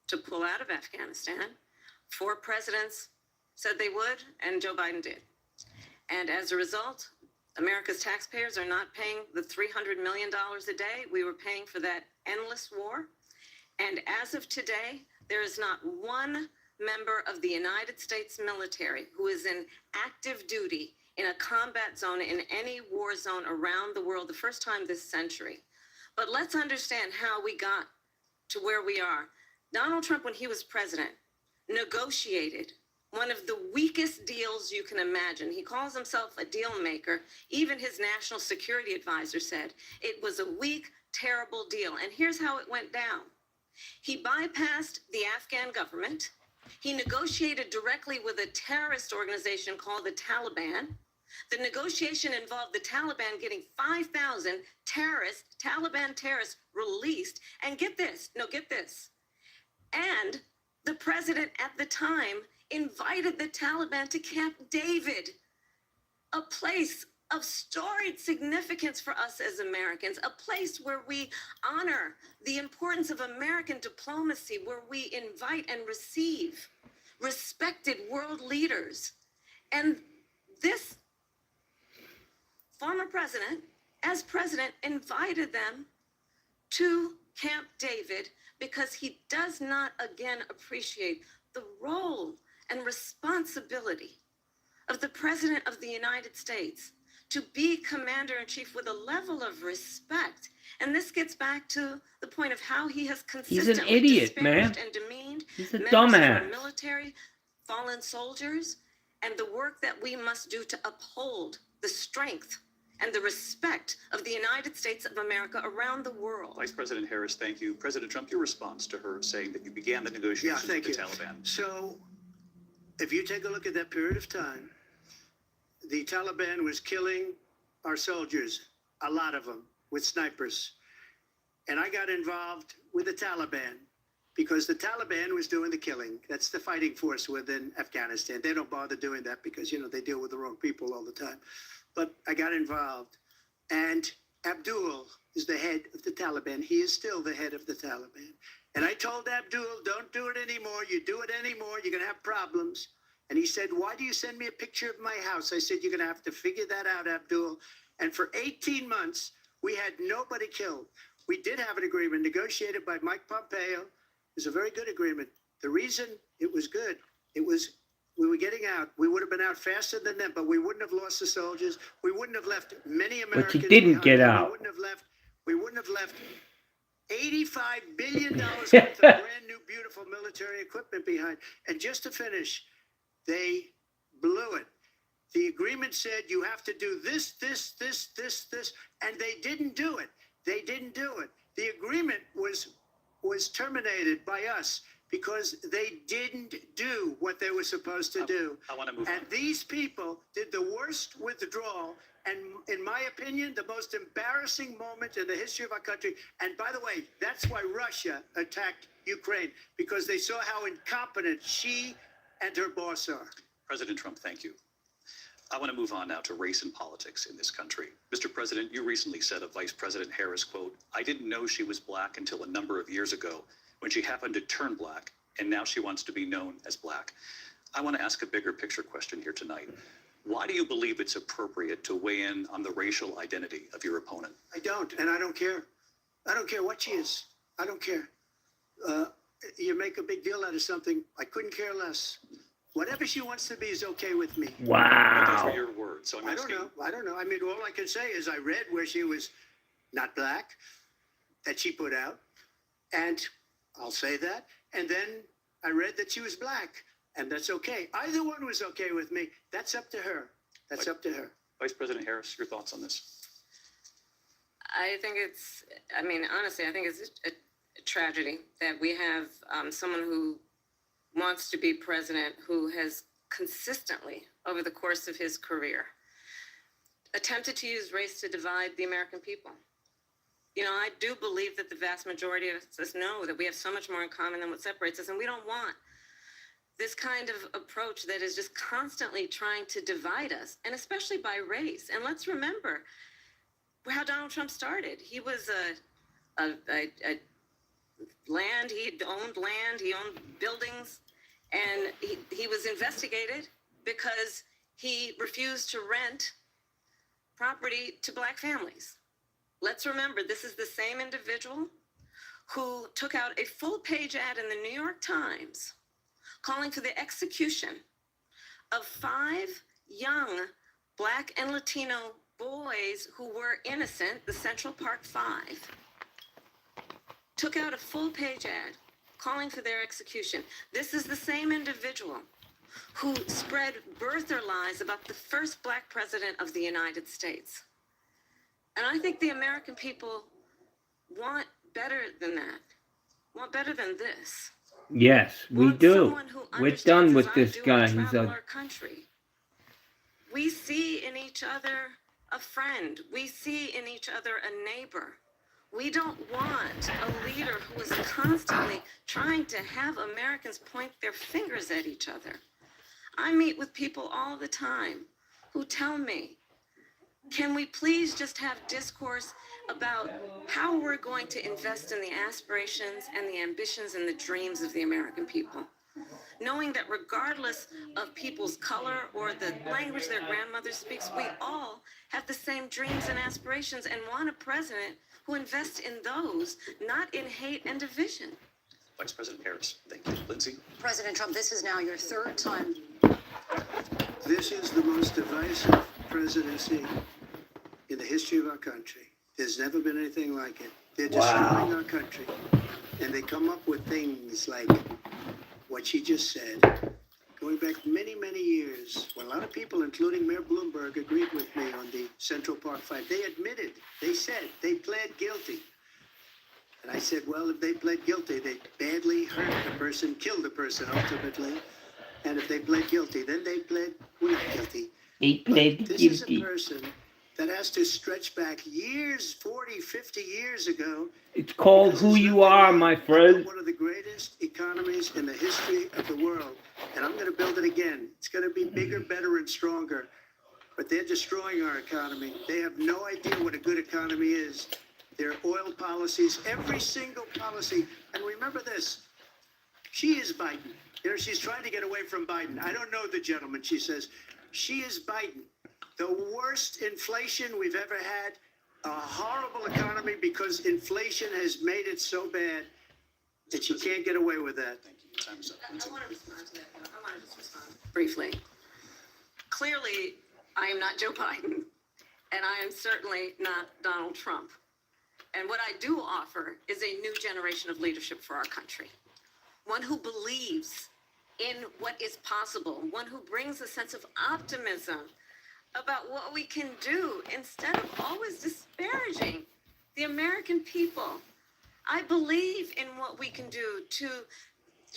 to pull out of Afghanistan. 4 presidents said they would, and Joe Biden did. And as a result, America's taxpayers are not paying the $300 million a day we were paying for that endless war. And as of today, there is not one member of the United States military who is in active duty in a combat zone in any war zone around the world, the first time this century. But let's understand how we got to where we are. Donald Trump, when he was president, negotiated one of the weakest deals you can imagine. He calls himself a deal maker. Even his national security advisor said it was a weak, terrible deal. And here's how it went down. He bypassed the Afghan government. He negotiated directly with a terrorist organization called the Taliban. The negotiation involved the Taliban getting 5,000 Taliban terrorists released. And get this. And the president at the time invited the Taliban to Camp David, a place of storied significance for us as Americans, a place where we honor the importance of American diplomacy, where we invite and receive respected world leaders. And this former president, as president, invited them to Camp David because he does not, again, appreciate the role and responsibility of the President of the United States to be commander-in-chief with a level of respect. And this gets back to the point of how he has consistently He's an idiot, disparaged man. and demeaned He's a members of dumbass. our military, fallen soldiers, and the work that we must do to uphold the strength and the respect of the United States of America around the world. Vice President Harris, thank you. President Trump, your response to her saying that you began the negotiations with the Taliban. So, if you take a look at that period of time, the Taliban was killing our soldiers, a lot of them, with snipers. And I got involved with the Taliban because the Taliban was doing the killing. That's the fighting force within Afghanistan. They don't bother doing that because, you know, they deal with the wrong people all the time. But I got involved. And Abdul is the head of the Taliban. He is still the head of the Taliban. And I told Abdul, don't do it anymore. You do it anymore, you're going to have problems. And he said, why do you send me a picture of my house? I said, you're going to have to figure that out, Abdul. And for 18 months, we had nobody killed. We did have an agreement negotiated by Mike Pompeo. It was a very good agreement. The reason it was good, it was we were getting out. We would have been out faster than them, but we wouldn't have lost the soldiers. We wouldn't have left many Americans But you didn't behind. get out. We wouldn't have left $85 billion worth of brand new, beautiful military equipment behind. And just to finish, they blew it. The agreement said you have to do this, and they didn't do it. They didn't do it. The agreement was terminated by us because they didn't do what they were supposed to do. I want to move And on. these people did the worst withdrawal, and in my opinion, the most embarrassing moment in the history of our country. And by the way, that's why Russia attacked Ukraine, because they saw how incompetent she and her boss are. President Trump, thank you. I want to move on now to race and politics in this country. Mr. President, you recently said of Vice President Harris, quote, I didn't know she was black until a number of years ago when she happened to turn black, and now she wants to be known as black. I want to ask a bigger picture question here tonight. Why do you believe it's appropriate to weigh in on the racial identity of your opponent? I don't, and I don't care. I don't care what she is. I don't care. You make a big deal out of something. I couldn't care less. Whatever she wants to be is okay with me. Wow. Those are your words. So I'm I don't asking, know. I don't know. I mean, all I can say is I read where she was not black, that she put out, and I'll say that. And then I read that she was black, and that's okay. Either one was okay with me. That's up to her. That's up to her. Vice President Harris, your thoughts on this? I think honestly, I think it's a tragedy that we have someone who wants to be president who has consistently, over the course of his career, attempted to use race to divide the American people. You know, I do believe that the vast majority of us know that we have so much more in common than what separates us, and we don't want this kind of approach that is just constantly trying to divide us, and especially by race. And let's remember how Donald Trump started. He was he owned buildings, and he was investigated because he refused to rent property to black families. Let's remember, this is the same individual who took out a full-page ad in the New York Times calling for the execution of 5 young black and Latino boys who were innocent, the Central Park 5. Took out a full-page ad calling for their execution. This is the same individual who spread birther lies about the first black president of the United States. And I think the American people want better than that, want better than this. Yes, we Want do. someone who We're understands done as with I this do guy. and He's travel a our country. We see in each other a friend. We see in each other a neighbor. We don't want a leader who is constantly trying to have Americans point their fingers at each other. I meet with people all the time who tell me, can we please just have discourse about how we're going to invest in the aspirations and the ambitions and the dreams of the American people? Knowing that regardless of people's color or the language their grandmother speaks, we all have the same dreams and aspirations and want a president who invests in those, not in hate and division. Vice President Harris. Thank you. Lindsay? President Trump, this is now your third time. This is the most divisive presidency in the history of our country. There's never been anything like it. They're destroying our country. And they come up with things like what she just said. Going back many, many years, when a lot of people, including Mayor Bloomberg, agreed with me on the Central Park fight, they admitted, they said, they pled guilty. And I said, well, if they pled guilty, they badly hurt the person, killed the person ultimately. And if they pled guilty, then they pled, we're not guilty. He pled This guilty. is a person that has to stretch back years, 40, 50 years ago. It's called Who You Are, my friend. One of the greatest economies in the history of the world. And I'm going to build it again. It's going to be bigger, better, and stronger. But they're destroying our economy. They have no idea what a good economy is. Their oil policies, every single policy. And remember this, she is Biden. You know, she's trying to get away from Biden. I don't know the gentleman, she says. She is Biden. The worst inflation we've ever had, a horrible economy because inflation has made it so bad that she can't get away with that. Thank you. Time's up. I want to respond to that. I want to just respond briefly. Clearly, I am not Joe Biden, and I am certainly not Donald Trump. And what I do offer is a new generation of leadership for our country. One who believes in what is possible, one who brings a sense of optimism about what we can do instead of always disparaging the American people. I believe in what we can do to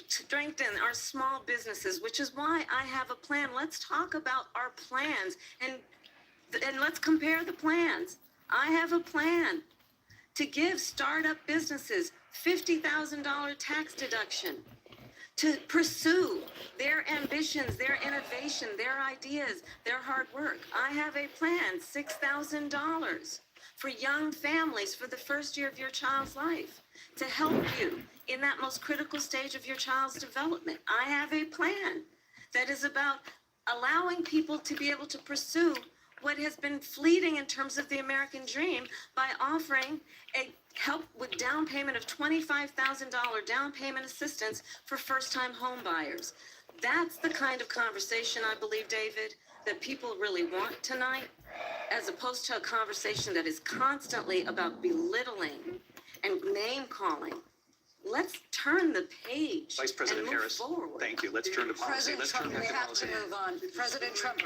strengthen our small businesses, which is why I have a plan. Let's talk about our plans and let's compare the plans. I have a plan to give startup businesses $50,000 tax deduction, to pursue their ambitions, their innovation, their ideas, their hard work. I have a plan, $6,000 for young families for the first year of your child's life, to help you in that most critical stage of your child's development. I have a plan that is about allowing people to be able to pursue what has been fleeting in terms of the American dream by offering a help with down payment of $25,000 down payment assistance for first-time home buyers. That's the kind of conversation, I believe, David, that people really want tonight, as opposed to a conversation that is constantly about belittling and name-calling. Let's turn the page. Vice President and move Harris, forward. thank you. Let's turn to policy. President Let's Trump, turn we to have to policy. move on. President Trump.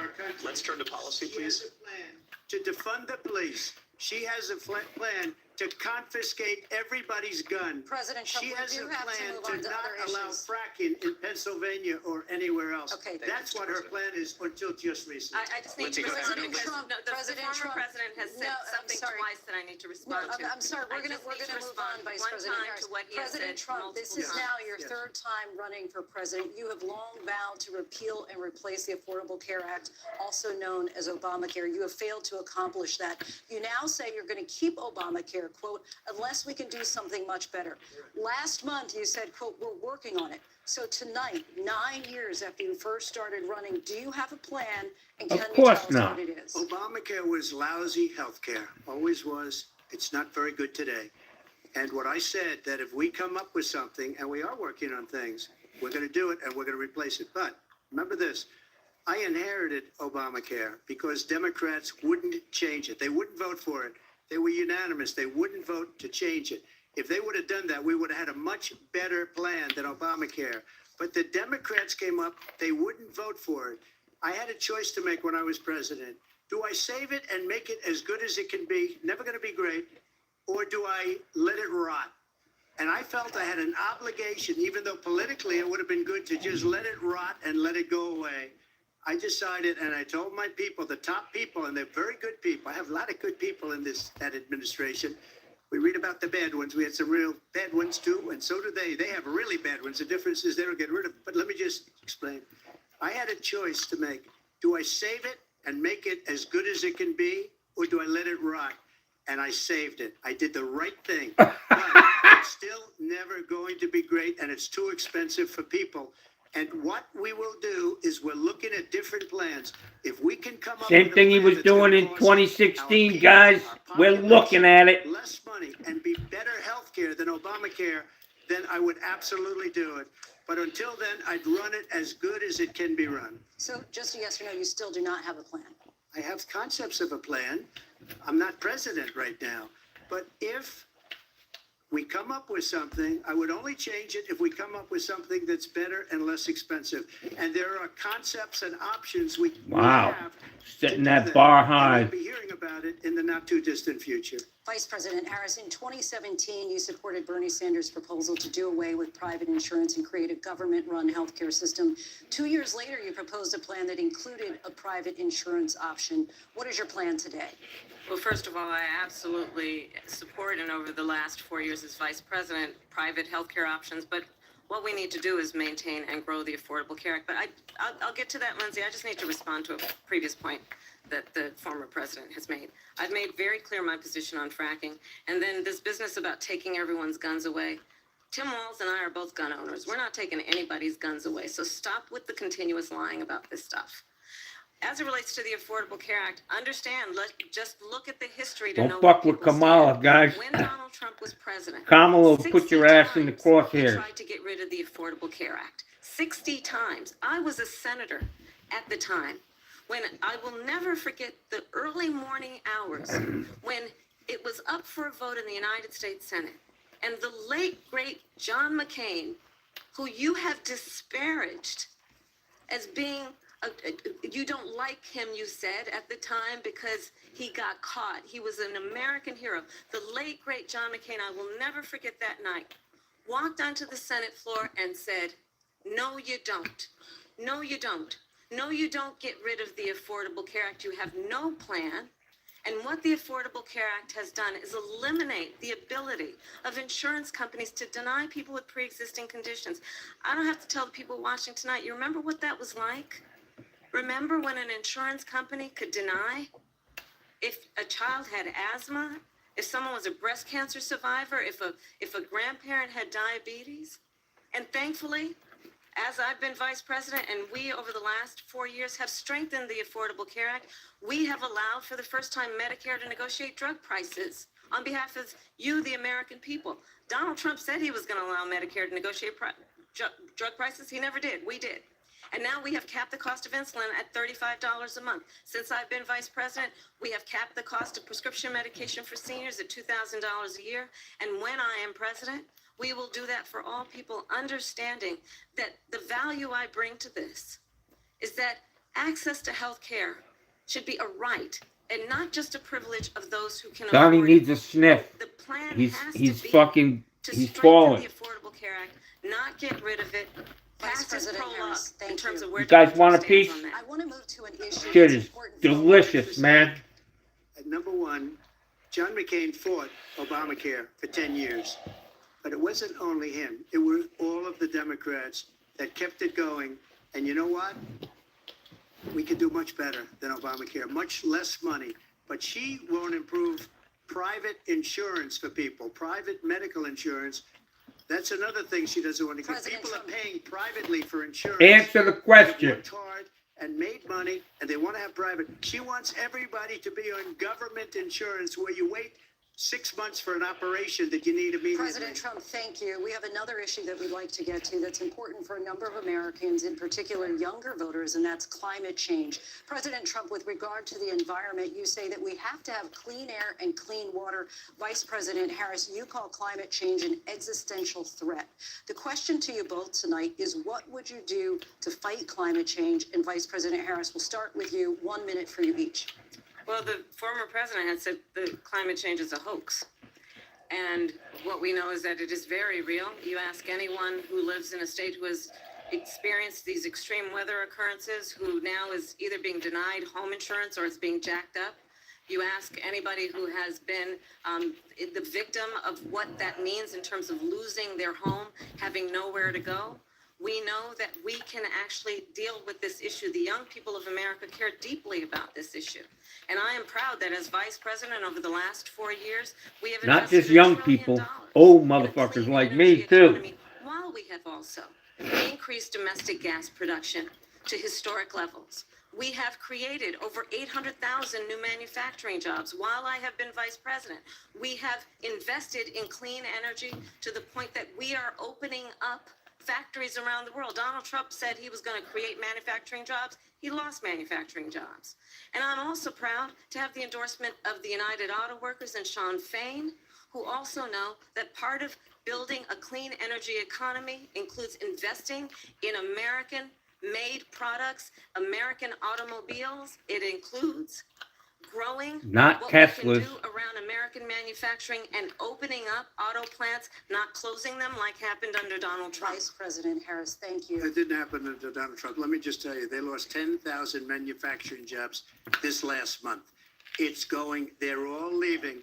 Let's turn to policy, She has please. a plan to defund the police. She has a plan to confiscate everybody's gun. President Trump, She we has do a have to plan move to on to not other allow issues. fracking in Pennsylvania or anywhere else. Okay. That's what her plan is until just recently. I just need Lindsay, to go ahead. respond because Trump, no, the President former Trump. president has said No, I'm something sorry. twice that I need to No, respond to. I'm sorry. We're I gonna just need to move respond on, Vice one President time Harris. to what he has President said Trump, this multiple is times. now your Yes. third time running for president. You have long vowed to repeal and replace the Affordable Care Act, also known as Obamacare. You have failed to accomplish that. You now say you're going to keep Obamacare, quote, unless we can do something much better. Last month, you said, quote, we're working on it. So tonight, 9 years after you first started running, do you have a plan? And can Of you course tell us not. what it is? Obamacare was lousy health care, always was. It's not very good today. And what I said, that if we come up with something, and we are working on things, we're going to do it and we're going to replace it. But remember this, I inherited Obamacare because Democrats wouldn't change it. They wouldn't vote for it. They were unanimous. They wouldn't vote to change it. If they would have done that, we would have had a much better plan than Obamacare. But the Democrats came up, they wouldn't vote for it. I had a choice to make when I was president. Do I save it and make it as good as it can be, never going to be great, or do I let it rot? And I felt I had an obligation, even though politically it would have been good to just let it rot and let it go away. I decided, and I told my people, the top people, and they're very good people. I have a lot of good people in that administration. We read about the bad ones. We had some real bad ones too, and so do they. They have really bad ones. The difference is they don't get rid of it. But let me just explain. I had a choice to make. Do I save it and make it as good as it can be, or do I let it rot? And I saved it. I did the right thing. But it's still never going to be great, and it's too expensive for people. And what we will do is we're looking at different plans. If we can come up Same with a thing he plan was that's gonna doing in cost 2016, our people, guys. our We're population, looking at it. less money and be better health care than Obamacare, then I would absolutely do it. But until then, I'd run it as good as it can be run. So just a yes or no, you still do not have a plan? I have concepts of a plan. I'm not president right now. But if we come up with something, I would only change it if we come up with something that's better and less expensive. And there are concepts and options we Wow. have. Setting that bar high. And we'll be hearing about it in the not too distant future. Vice President Harris, in 2017, you supported Bernie Sanders' proposal to do away with private insurance and create a government-run healthcare system. 2 years later, you proposed a plan that included a private insurance option. What is your plan today? Well, first of all, I absolutely support, and over the last 4 years as vice president, private healthcare options. But what we need to do is maintain and grow the Affordable Care Act. But I'll get to that, Lindsay. I just need to respond to a previous point that the former president has made. I've made very clear my position on fracking. And then this business about taking everyone's guns away. Tim Walz and I are both gun owners. We're not taking anybody's guns away. So stop with the continuous lying about this stuff. As it relates to the Affordable Care Act, understand, just look at the history to know. Don't fuck with Kamala, guys. When Donald Trump was president, Kamala will put your ass in the he crosshairs. tried to get rid of the Affordable Care Act. 60 times. I was a senator at the time. When I will never forget the early morning hours when it was up for a vote in the United States Senate. And the late, great John McCain, who you have disparaged as being, you don't like him, you said at the time, because he got caught. He was an American hero. The late, great John McCain, I will never forget that night, walked onto the Senate floor and said, no, you don't. No, you don't. No, you don't get rid of the Affordable Care Act. You have no plan. And what the Affordable Care Act has done is eliminate the ability of insurance companies to deny people with pre-existing conditions. I don't have to tell the people watching tonight, you remember what that was like? Remember when an insurance company could deny if a child had asthma, if someone was a breast cancer survivor, if a grandparent had diabetes? And thankfully, as I've been vice president and we over the last 4 years have strengthened the Affordable Care Act, we have allowed for the first time Medicare to negotiate drug prices on behalf of you, the American people. Donald Trump said he was going to allow Medicare to negotiate drug prices. He never did. We did. And now we have capped the cost of insulin at $35 a month. Since I've been vice president, we have capped the cost of prescription medication for seniors at $2,000 a year. And when I am president, we will do that for all people, understanding that the value I bring to this is that access to health care should be a right and not just a privilege of those who can Donnie afford needs a sniff. The plan He's has to be fucking, to he's strengthen falling. the Affordable Care Act, not get rid of it. Vice Pass President pro Harris, in thank terms you. of where You guys Donald want a Trump stands piece? on that. I want to move to an issue Shit that's is important for delicious, man. Number one, John McCain fought Obamacare for 10 years. But it wasn't only him. It was all of the Democrats that kept it going. And you know what? We could do much better than Obamacare. Much less money. But she won't improve private insurance for people, private medical insurance. That's another thing she doesn't want to do. President People Trump. are paying privately for insurance. Answer the They question. worked hard and made money, and they want to have private. She wants everybody to be on government insurance where you wait 6 months for an operation that you need immediately. President Trump, thank you. We have another issue that we'd like to get to that's important for a number of Americans, in particular younger voters, and that's climate change. President Trump, with regard to the environment, you say that we have to have clean air and clean water. Vice President Harris, you call climate change an existential threat. The question to you both tonight is, what would you do to fight climate change? And Vice President Harris, we'll start with you. 1 minute for you each. Well, the former president had said that climate change is a hoax. And what we know is that it is very real. You ask anyone who lives in a state who has experienced these extreme weather occurrences, who now is either being denied home insurance or it's being jacked up. You ask anybody who has been the victim of what that means in terms of losing their home, having nowhere to go. We know that we can actually deal with this issue. The young people of America care deeply about this issue. And I am proud that as vice president over the last 4 years, we have Not invested just young $1 trillion people, old in a motherfuckers clean like energy me, too. economy, while we have also increased domestic gas production to historic levels, We have created over 800,000 new manufacturing jobs while I have been vice president. We have invested in clean energy to the point that we are opening up factories around the world. Donald Trump said he was going to create manufacturing jobs. He lost manufacturing jobs. And I'm also proud to have the endorsement of the United Auto Workers and Sean Fain, who also know that part of building a clean energy economy includes investing in American-made products, American automobiles. It includes growing Not what we can Teslas. do around American manufacturing and opening up auto plants, not closing them like happened under Donald Trump. Vice President Harris, thank you. It didn't happen under Donald Trump. Let me just tell you, they lost 10,000 manufacturing jobs this last month. It's going, they're all leaving.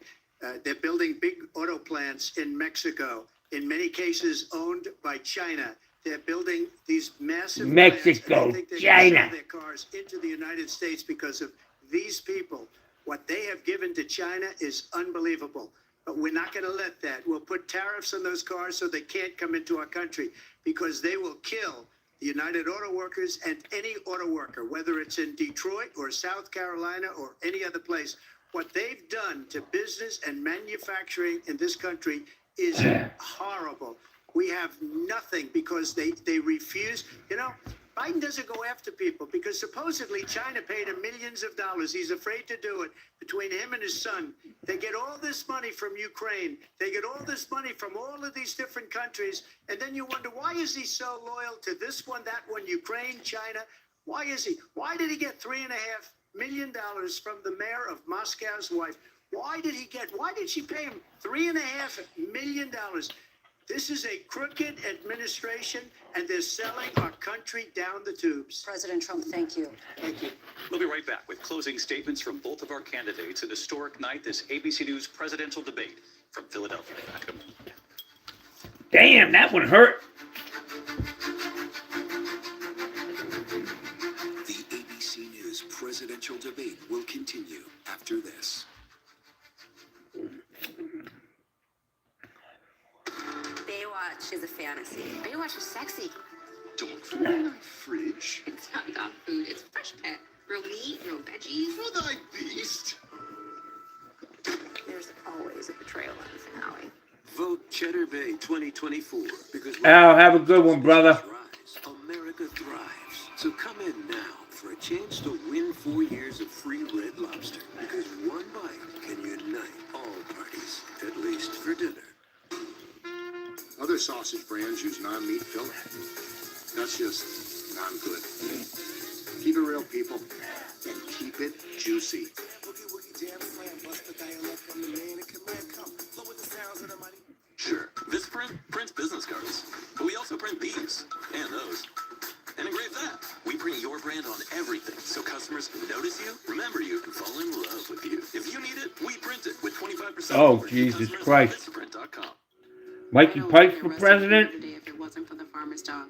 They're building big auto plants in Mexico, in many cases owned by China. They're building these massive Mexico, plants, and I think they're China. gonna sell their cars into the United States because of these people. What they have given to China is unbelievable. But we're not going to let that. We'll put tariffs on those cars so they can't come into our country because they will kill the United Auto Workers and any auto worker, whether it's in Detroit or South Carolina or any other place. What they've done to business and manufacturing in this country is horrible. We have nothing because they refuse. You know, Biden doesn't go after people because supposedly China paid him millions of dollars. He's afraid to do it between him and his son. They get all this money from Ukraine. They get all this money from all of these different countries. And then you wonder, why is he so loyal to this one, that one, Ukraine, China? Why is he? Why did he get $3.5 million from the mayor of Moscow's wife? Why did she pay him $3.5 million? This is a crooked administration, and they're selling our country down the tubes. President Trump, thank you. Thank you. We'll be right back with closing statements from both of our candidates. An historic night, this ABC News presidential debate from Philadelphia. Back in a moment. Damn, that one hurt. The ABC News presidential debate will continue after this. Baywatch is a fantasy. Baywatch is sexy. Dog food in my fridge? It's not dog food. It's fresh pet. Real meat, real veggies. For thy beast? There's always a betrayal in the finale. Vote Cheddar Bay 2024 because Al, have a good one, brother. Rise, America thrives. So come in now for a chance to win 4 years of free Red Lobster because one bite can unite all parties, at least for dinner. Other sausage brands use non-meat fillet. That's just not good. Keep it real, people, and keep it juicy. Sure, this prints business cards, but we also print these and those. And engrave that. We print your brand on everything so customers can notice you, remember you, and fall in love with you. If you need it, we print it with 25% Oh, off for Jesus customers Christ. on Vistaprint.com. Mikey Pike for president? If it wasn't for the farmer's dog.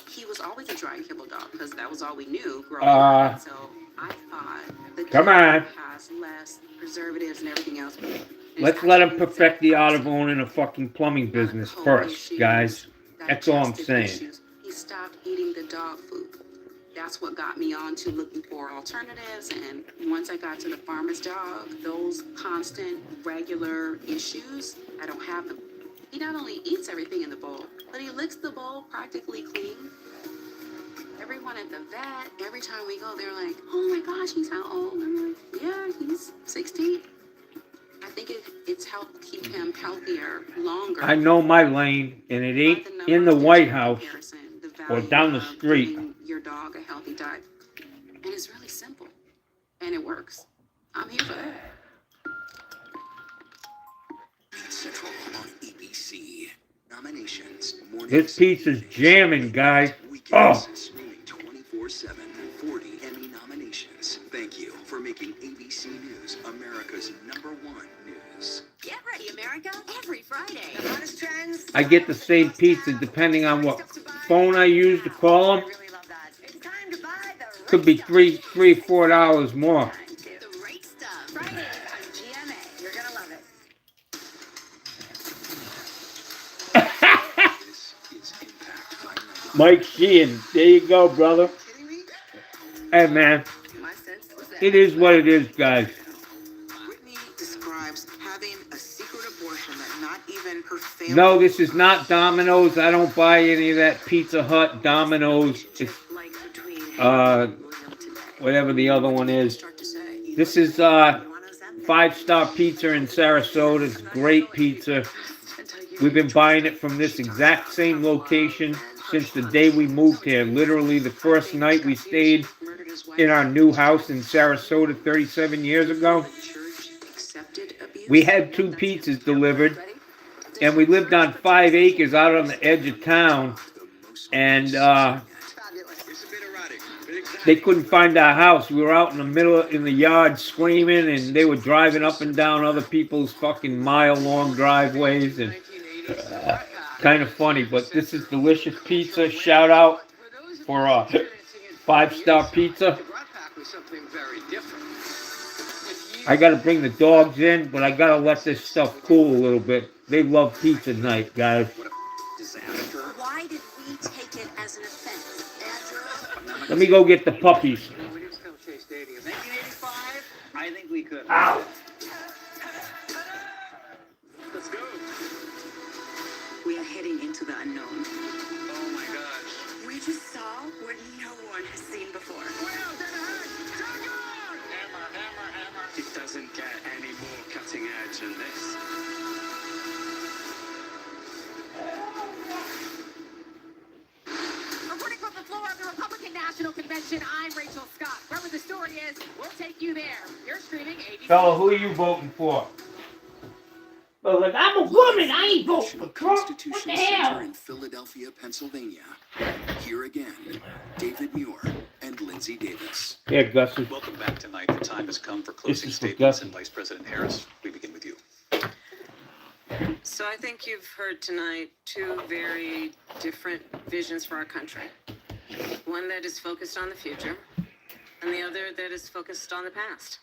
He was always a dry kibble dog because that was all we knew growing up. So I thought the Come dog on. has less preservatives and everything else. But Let's let him perfect the art of owning a fucking plumbing business first, guys. That's all I'm saying. He stopped eating the dog food. That's what got me on to looking for alternatives. And once I got to the farmer's dog, those constant, regular issues, I don't have them. He not only eats everything in the bowl, but he licks the bowl practically clean. Everyone at the vet, every time we go, they're like, oh my gosh, he's how old? I'm like, yeah, he's 16. I think it's helped keep him healthier longer. I know my lane, and it ain't in the White House or down the street. Giving your dog a healthy diet. And it's really simple. And it works. I'm here for that. Central on ABC. Nominations. This pizza's jamming, guys. Oh. Oh. Streaming 24/7. 40 Emmy nominations. Thank you for making ABC News America's #1 news. Get ready, America. Every Friday. The hottest trends. I get the same pizza depending on what phone I use to call them. Really love that. It's time to buy the Could be $3, $4 more. The right stuff. Friday on GMA. You're gonna love it. This is Impact by Nightline. Mike Sheehan, there you go, brother. Hey, man. My sense was that It is what it is, guys. Whitney describes having a secret abortion that not even her family. No, this is not Domino's. I don't buy any of that Pizza Hut, Domino's. It's, whatever the other one is. This is 5-star pizza in Sarasota. It's great pizza. We've been buying it from this exact same location since the day we moved here. Literally the first night we stayed in our new house in Sarasota 37 years ago. We had 2 pizzas delivered, and we lived on 5 acres out on the edge of town, and they couldn't find our house. We were out in the middle, in the yard screaming, and they were driving up and down other people's fucking mile-long driveways, and kind of funny. But this is delicious pizza. Shout out for 5-star pizza. I gotta bring the dogs in, but I gotta let this stuff cool a little bit. They love pizza night, guys. Why did we take it as an offense? Let me go get the puppies. 1985, I think we could. Ow! Let's go. We are heading into the unknown. Oh my gosh. we just saw what no one has seen before. It doesn't get any more cutting edge than this. Reporting from the floor of the Republican National Convention, I'm Rachel Scott. Wherever the story is, we'll take you there. You're streaming ABC. Fella, who are you voting for? Well, like, I'm a woman. I ain't voting for Trump. What the Constitution hell? Center in Philadelphia, Pennsylvania. Here again, David Muir and Lindsay Davis. Yeah, Gussie. Welcome back tonight. The time has come for closing This is for statements, Gussie. and Vice President Harris, we begin with you. So I think you've heard tonight 2 very different visions for our country. One that is focused on the future, and the other that is focused on the past,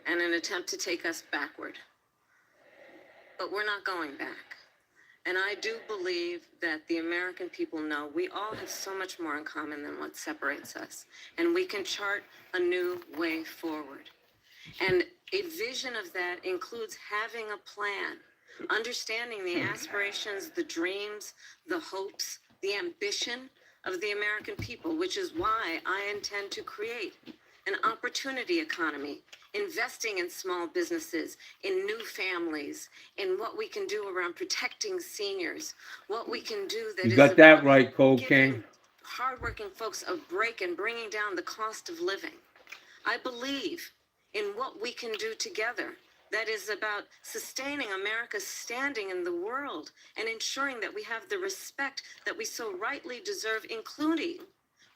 and an attempt to take us backward. But we're not going back. And I do believe that the American people know we all have so much more in common than what separates us. And we can chart a new way forward. And a vision of that includes having a plan, understanding the aspirations, the dreams, the hopes, the ambition of the American people, which is why I intend to create an opportunity economy, investing in small businesses, in new families, in what we can do around protecting seniors, what we can do that You is got that about right, Cold giving King. hardworking folks a break and bringing down the cost of living. I believe in what we can do together. That is about sustaining America's standing in the world and ensuring that we have the respect that we so rightly deserve, including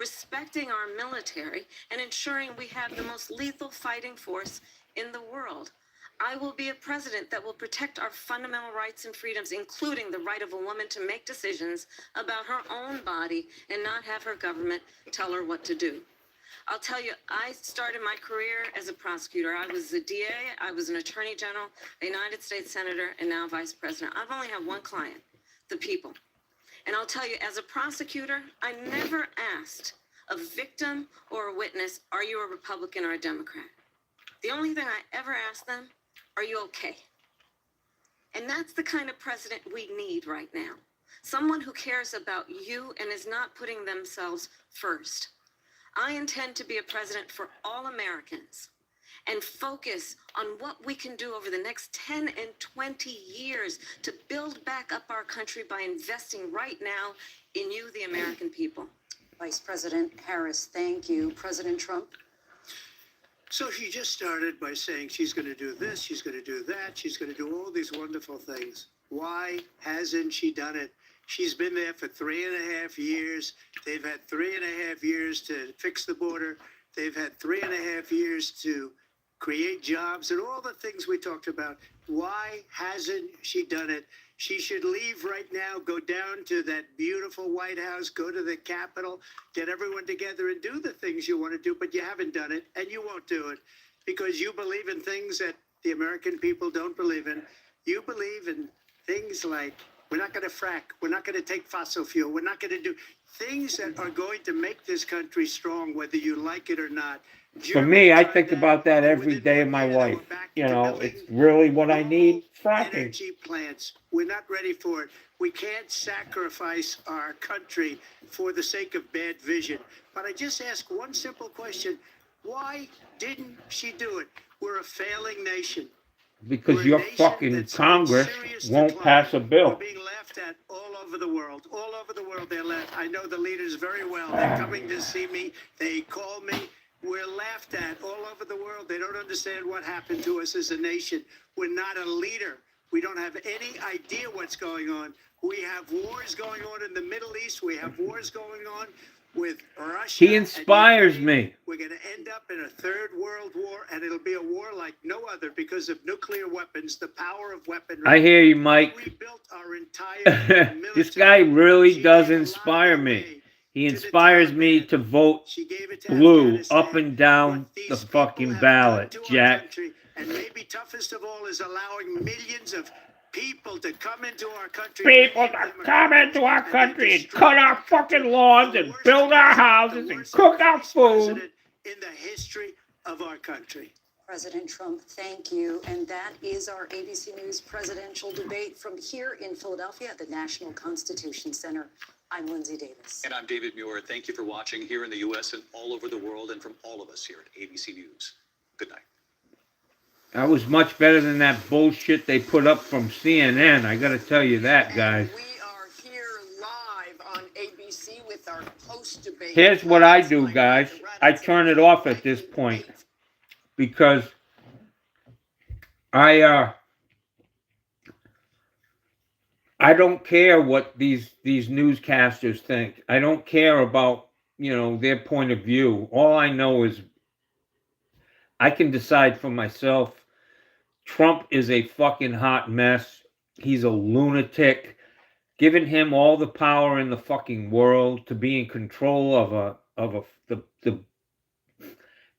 respecting our military and ensuring we have the most lethal fighting force in the world. I will be a president that will protect our fundamental rights and freedoms, including the right of a woman to make decisions about her own body and not have her government tell her what to do. I'll tell you, I started my career as a prosecutor. I was a DA, I was an attorney general, a United States senator, and now vice president. I've only had one client, the people. And I'll tell you, as a prosecutor, I never asked a victim or a witness, are you a Republican or a Democrat? The only thing I ever asked them, are you okay? And that's the kind of president we need right now. Someone who cares about you and is not putting themselves first. I intend to be a president for all Americans and focus on what we can do over the next 10 and 20 years to build back up our country by investing right now in you, the American people. Vice President Harris, thank you. President Trump? So she just started by saying she's going to do this, she's going to do that, she's going to do all these wonderful things. Why hasn't she done it? She's been there for 3.5 years. They've had 3.5 years to fix the border. They've had 3.5 years to create jobs and all the things we talked about. Why hasn't she done it? She should leave right now, go down to that beautiful White House, go to the Capitol, get everyone together and do the things you want to do, but you haven't done it and you won't do it because you believe in things that the American people don't believe in. You believe in things like, we're not going to frack, we're not going to take fossil fuel, we're not going to do, things that are going to make this country strong, whether you like it or not. For me, I think about that every day of my life. You know, it's really what I need. Fracking. Energy plants. We're not ready for it. We can't sacrifice our country for the sake of bad vision. But I just ask one simple question. Why didn't she do it? We're a failing nation. Because your fucking Congress won't pass a bill. We're being laughed at all over the world. All over the world they're laughed. I know the leaders very well. They're coming to see me. They call me. We're laughed at all over the world. They don't understand what happened to us as a nation. We're not a leader. We don't have any idea what's going on. We have wars going on in the Middle East. We have wars going on with Russia. He inspires me. We're going to end up in a third world war, and it'll be a war like no other because of nuclear weapons, the power of weaponry. I hear you, Mike. We rebuilt our entire This guy really does inspire me. He inspires me to vote blue up and down the fucking ballot, Jack. And maybe toughest of all is allowing millions of people to come into our country. People to come into our country and cut our fucking lawns and build our houses and cook our food. In the history of our country. President Trump, thank you. And that is our ABC News presidential debate from here in Philadelphia at the National Constitution Center. I'm Lindsay Davis. And I'm David Muir. Thank you for watching here in the U.S. and all over the world, and from all of us here at ABC News. Good night. That was much better than that bullshit they put up from CNN. I got to tell you that, guys. We are here live on ABC with our post-debate. Here's what I do, guys. I turn it off at this point because I don't care what these newscasters think. I don't care about, you know, their point of view. All I know is I can decide for myself. Trump is a fucking hot mess. He's a lunatic. Giving him all the power in the fucking world to be in control of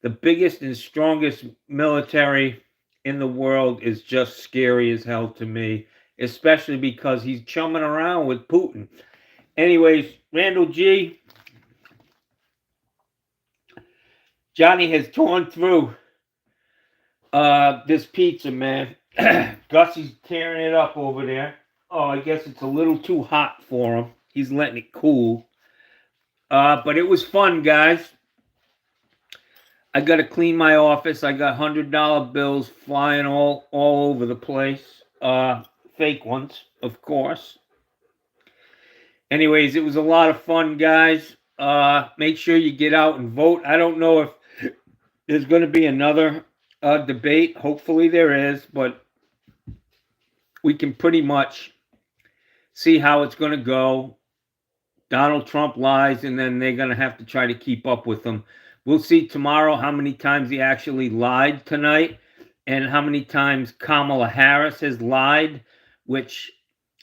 the biggest and strongest military in the world is just scary as hell to me, especially because he's chumming around with Putin. Anyways, Randall G. Johnny has torn through this pizza, man. Gussie's tearing it up over there. Oh, I guess it's a little too hot for him. He's letting it cool. But it was fun, guys. I got to clean my office. I got $100 bills flying all over the place. Fake ones, of course. Anyways, it was a lot of fun, guys. Make sure you get out and vote. I don't know if there's going to be another debate. Hopefully there is, but we can pretty much see how it's going to go. Donald Trump lies, and then they're going to have to try to keep up with him. We'll see tomorrow how many times he actually lied tonight and how many times Kamala Harris has lied, which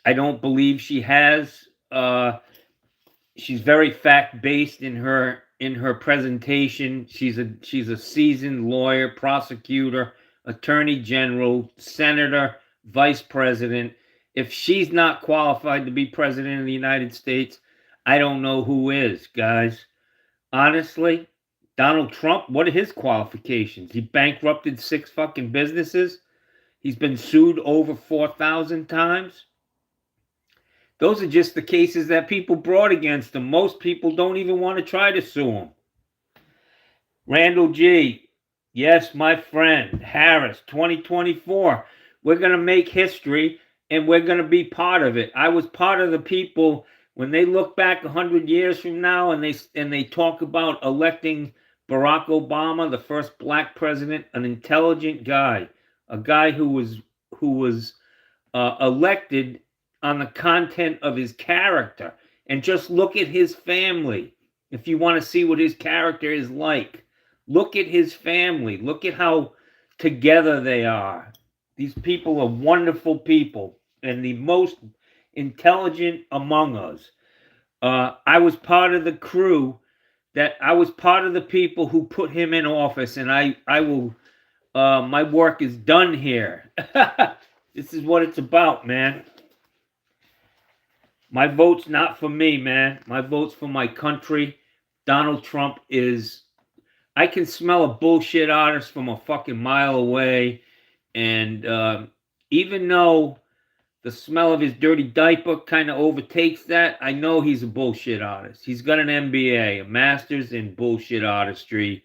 I don't believe she has. She's very fact-based in her presentation. She's a seasoned lawyer, prosecutor, attorney general, senator, vice president. If she's not qualified to be president of the United States, I don't know who is, guys. Honestly, Donald Trump, what are his qualifications? He bankrupted 6 fucking businesses. He's been sued over 4,000 times. Those are just the cases that people brought against him. Most people don't even want to try to sue him. Randall G. Yes, my friend. Harris, 2024. We're going to make history, and we're going to be part of it. I was part of the people when they look back 100 years from now and they talk about electing Barack Obama, the first black president, an intelligent guy, a guy who was elected on the content of his character. And just look at his family. If you want to see what his character is like, look at his family. Look at how together they are. These people are wonderful people and the most intelligent among us. I was part of the crew I was part of the people who put him in office, and I will, my work is done here. This is what it's about, man. My vote's not for me, man. My vote's for my country. Donald Trump is... I can smell a bullshit artist from a fucking mile away. And even though the smell of his dirty diaper kind of overtakes that, I know he's a bullshit artist. He's got an MBA, a master's in bullshit artistry.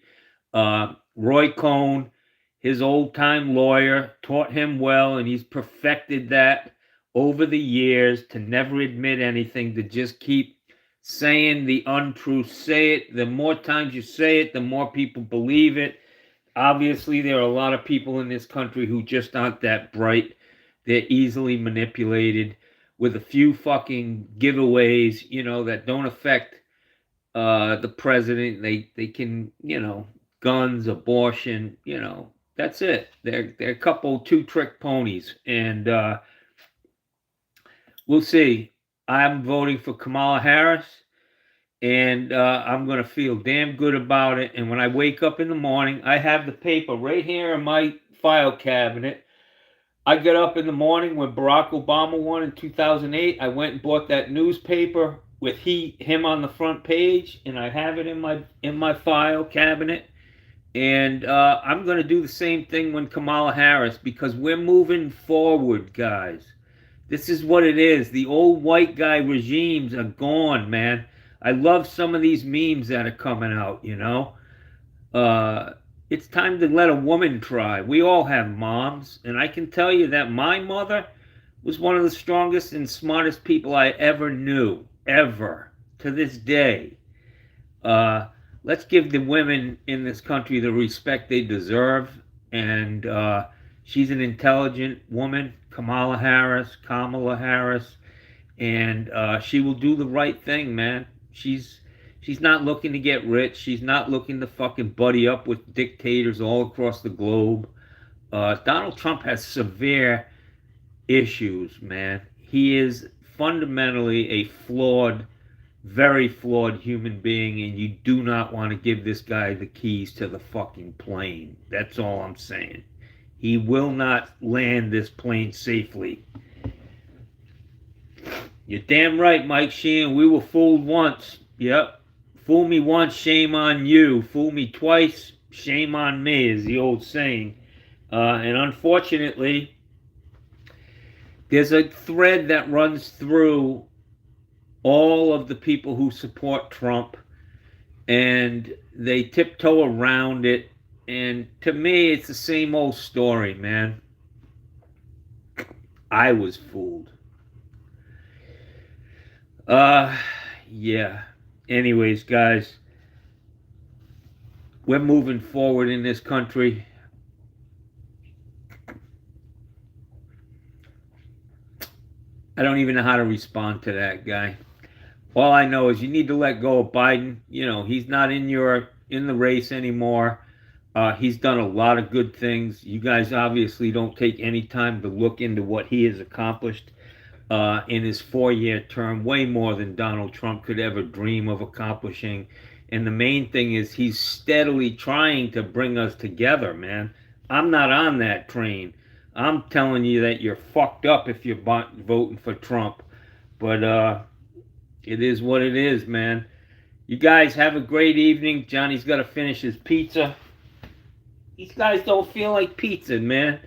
Roy Cohn, his old-time lawyer, taught him well, and he's perfected that over the years to never admit anything, to just keep saying the untruth. Say it. The more times you say it, the more people believe it. Obviously, there are a lot of people in this country who just aren't that bright. They're easily manipulated with a few fucking giveaways, you know, that don't affect the president. They can, you know, guns, abortion, you know, that's it. They're a couple two-trick ponies. And we'll see. I'm voting for Kamala Harris. And I'm going to feel damn good about it. And when I wake up in the morning, I have the paper right here in my file cabinet. I got up in the morning when Barack Obama won in 2008. I went and bought that newspaper with him on the front page, and I have it in my file cabinet. And I'm going to do the same thing when Kamala Harris, because we're moving forward, guys. This is what it is. The old white guy regimes are gone, man. I love some of these memes that are coming out, you know. It's time to let a woman try. We all have moms, and I can tell you that my mother was one of the strongest and smartest people I ever knew, ever, to this day. Let's give the women in this country the respect they deserve, and she's an intelligent woman, Kamala Harris, and she will do the right thing, man. She's not looking to get rich. She's not looking to fucking buddy up with dictators all across the globe. Donald Trump has severe issues, man. He is fundamentally a flawed, very flawed human being, and you do not want to give this guy the keys to the fucking plane. That's all I'm saying. He will not land this plane safely. You're damn right, Mike Sheehan. We were fooled once. Yep. Fool me once, shame on you. Fool me twice, shame on me, is the old saying. And unfortunately, there's a thread that runs through all of the people who support Trump, and they tiptoe around it. And to me, it's the same old story, man. I was fooled. Yeah. Anyways, guys, we're moving forward in this country. I don't even know how to respond to that guy. All I know is you need to let go of Biden. You know, he's not in the race anymore. He's done a lot of good things. You guys obviously don't take any time to look into what he has accomplished in his 4-year term, way more than Donald Trump could ever dream of accomplishing. And the main thing is he's steadily trying to bring us together, man. I'm not on that train. I'm telling you that you're fucked up if you're voting for Trump. But it is what it is, man. You guys have a great evening. Johnny's got to finish his pizza. These guys don't feel like pizza, man.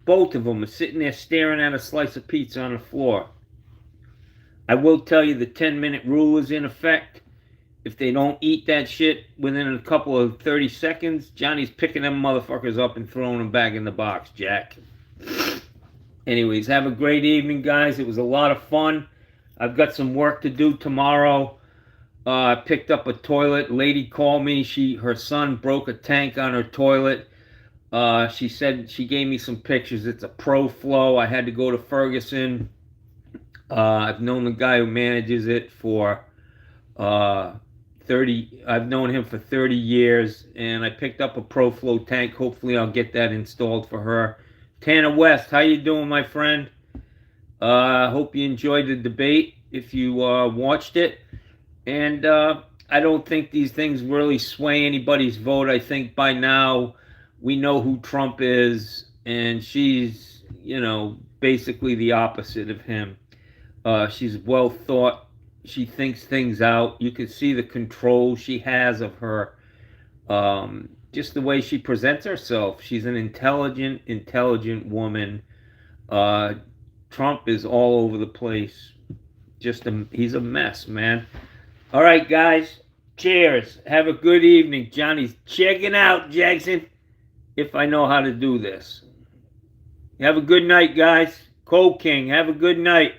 Both of them are sitting there staring at a slice of pizza on the floor. I will tell you the 10-minute rule is in effect. If they don't eat that shit within a couple of 30 seconds, Johnny's picking them motherfuckers up and throwing them back in the box, Jack. Anyways, have a great evening, guys. It was a lot of fun. I've got some work to do tomorrow. I picked up a toilet. Lady called me. Her son broke a tank on her toilet. She said she gave me some pictures. It's a Pro Flow. I had to go to Ferguson. I've known the guy who manages it for 30. I've known him for 30 years, and I picked up a Pro Flow tank. Hopefully, I'll get that installed for her. Tanner West, how you doing, my friend? Hope you enjoyed the debate. If you watched it, and I don't think these things really sway anybody's vote. I think by now we know who Trump is, and she's, you know, basically the opposite of him. She's well thought. She thinks things out. You can see the control she has of her, just the way she presents herself. She's an intelligent woman. Trump is all over the place. He's a mess, man. All right, guys. Cheers. Have a good evening. Johnny's checking out, Jackson, if I know how to do this. Have a good night, guys. Cold King, have a good night.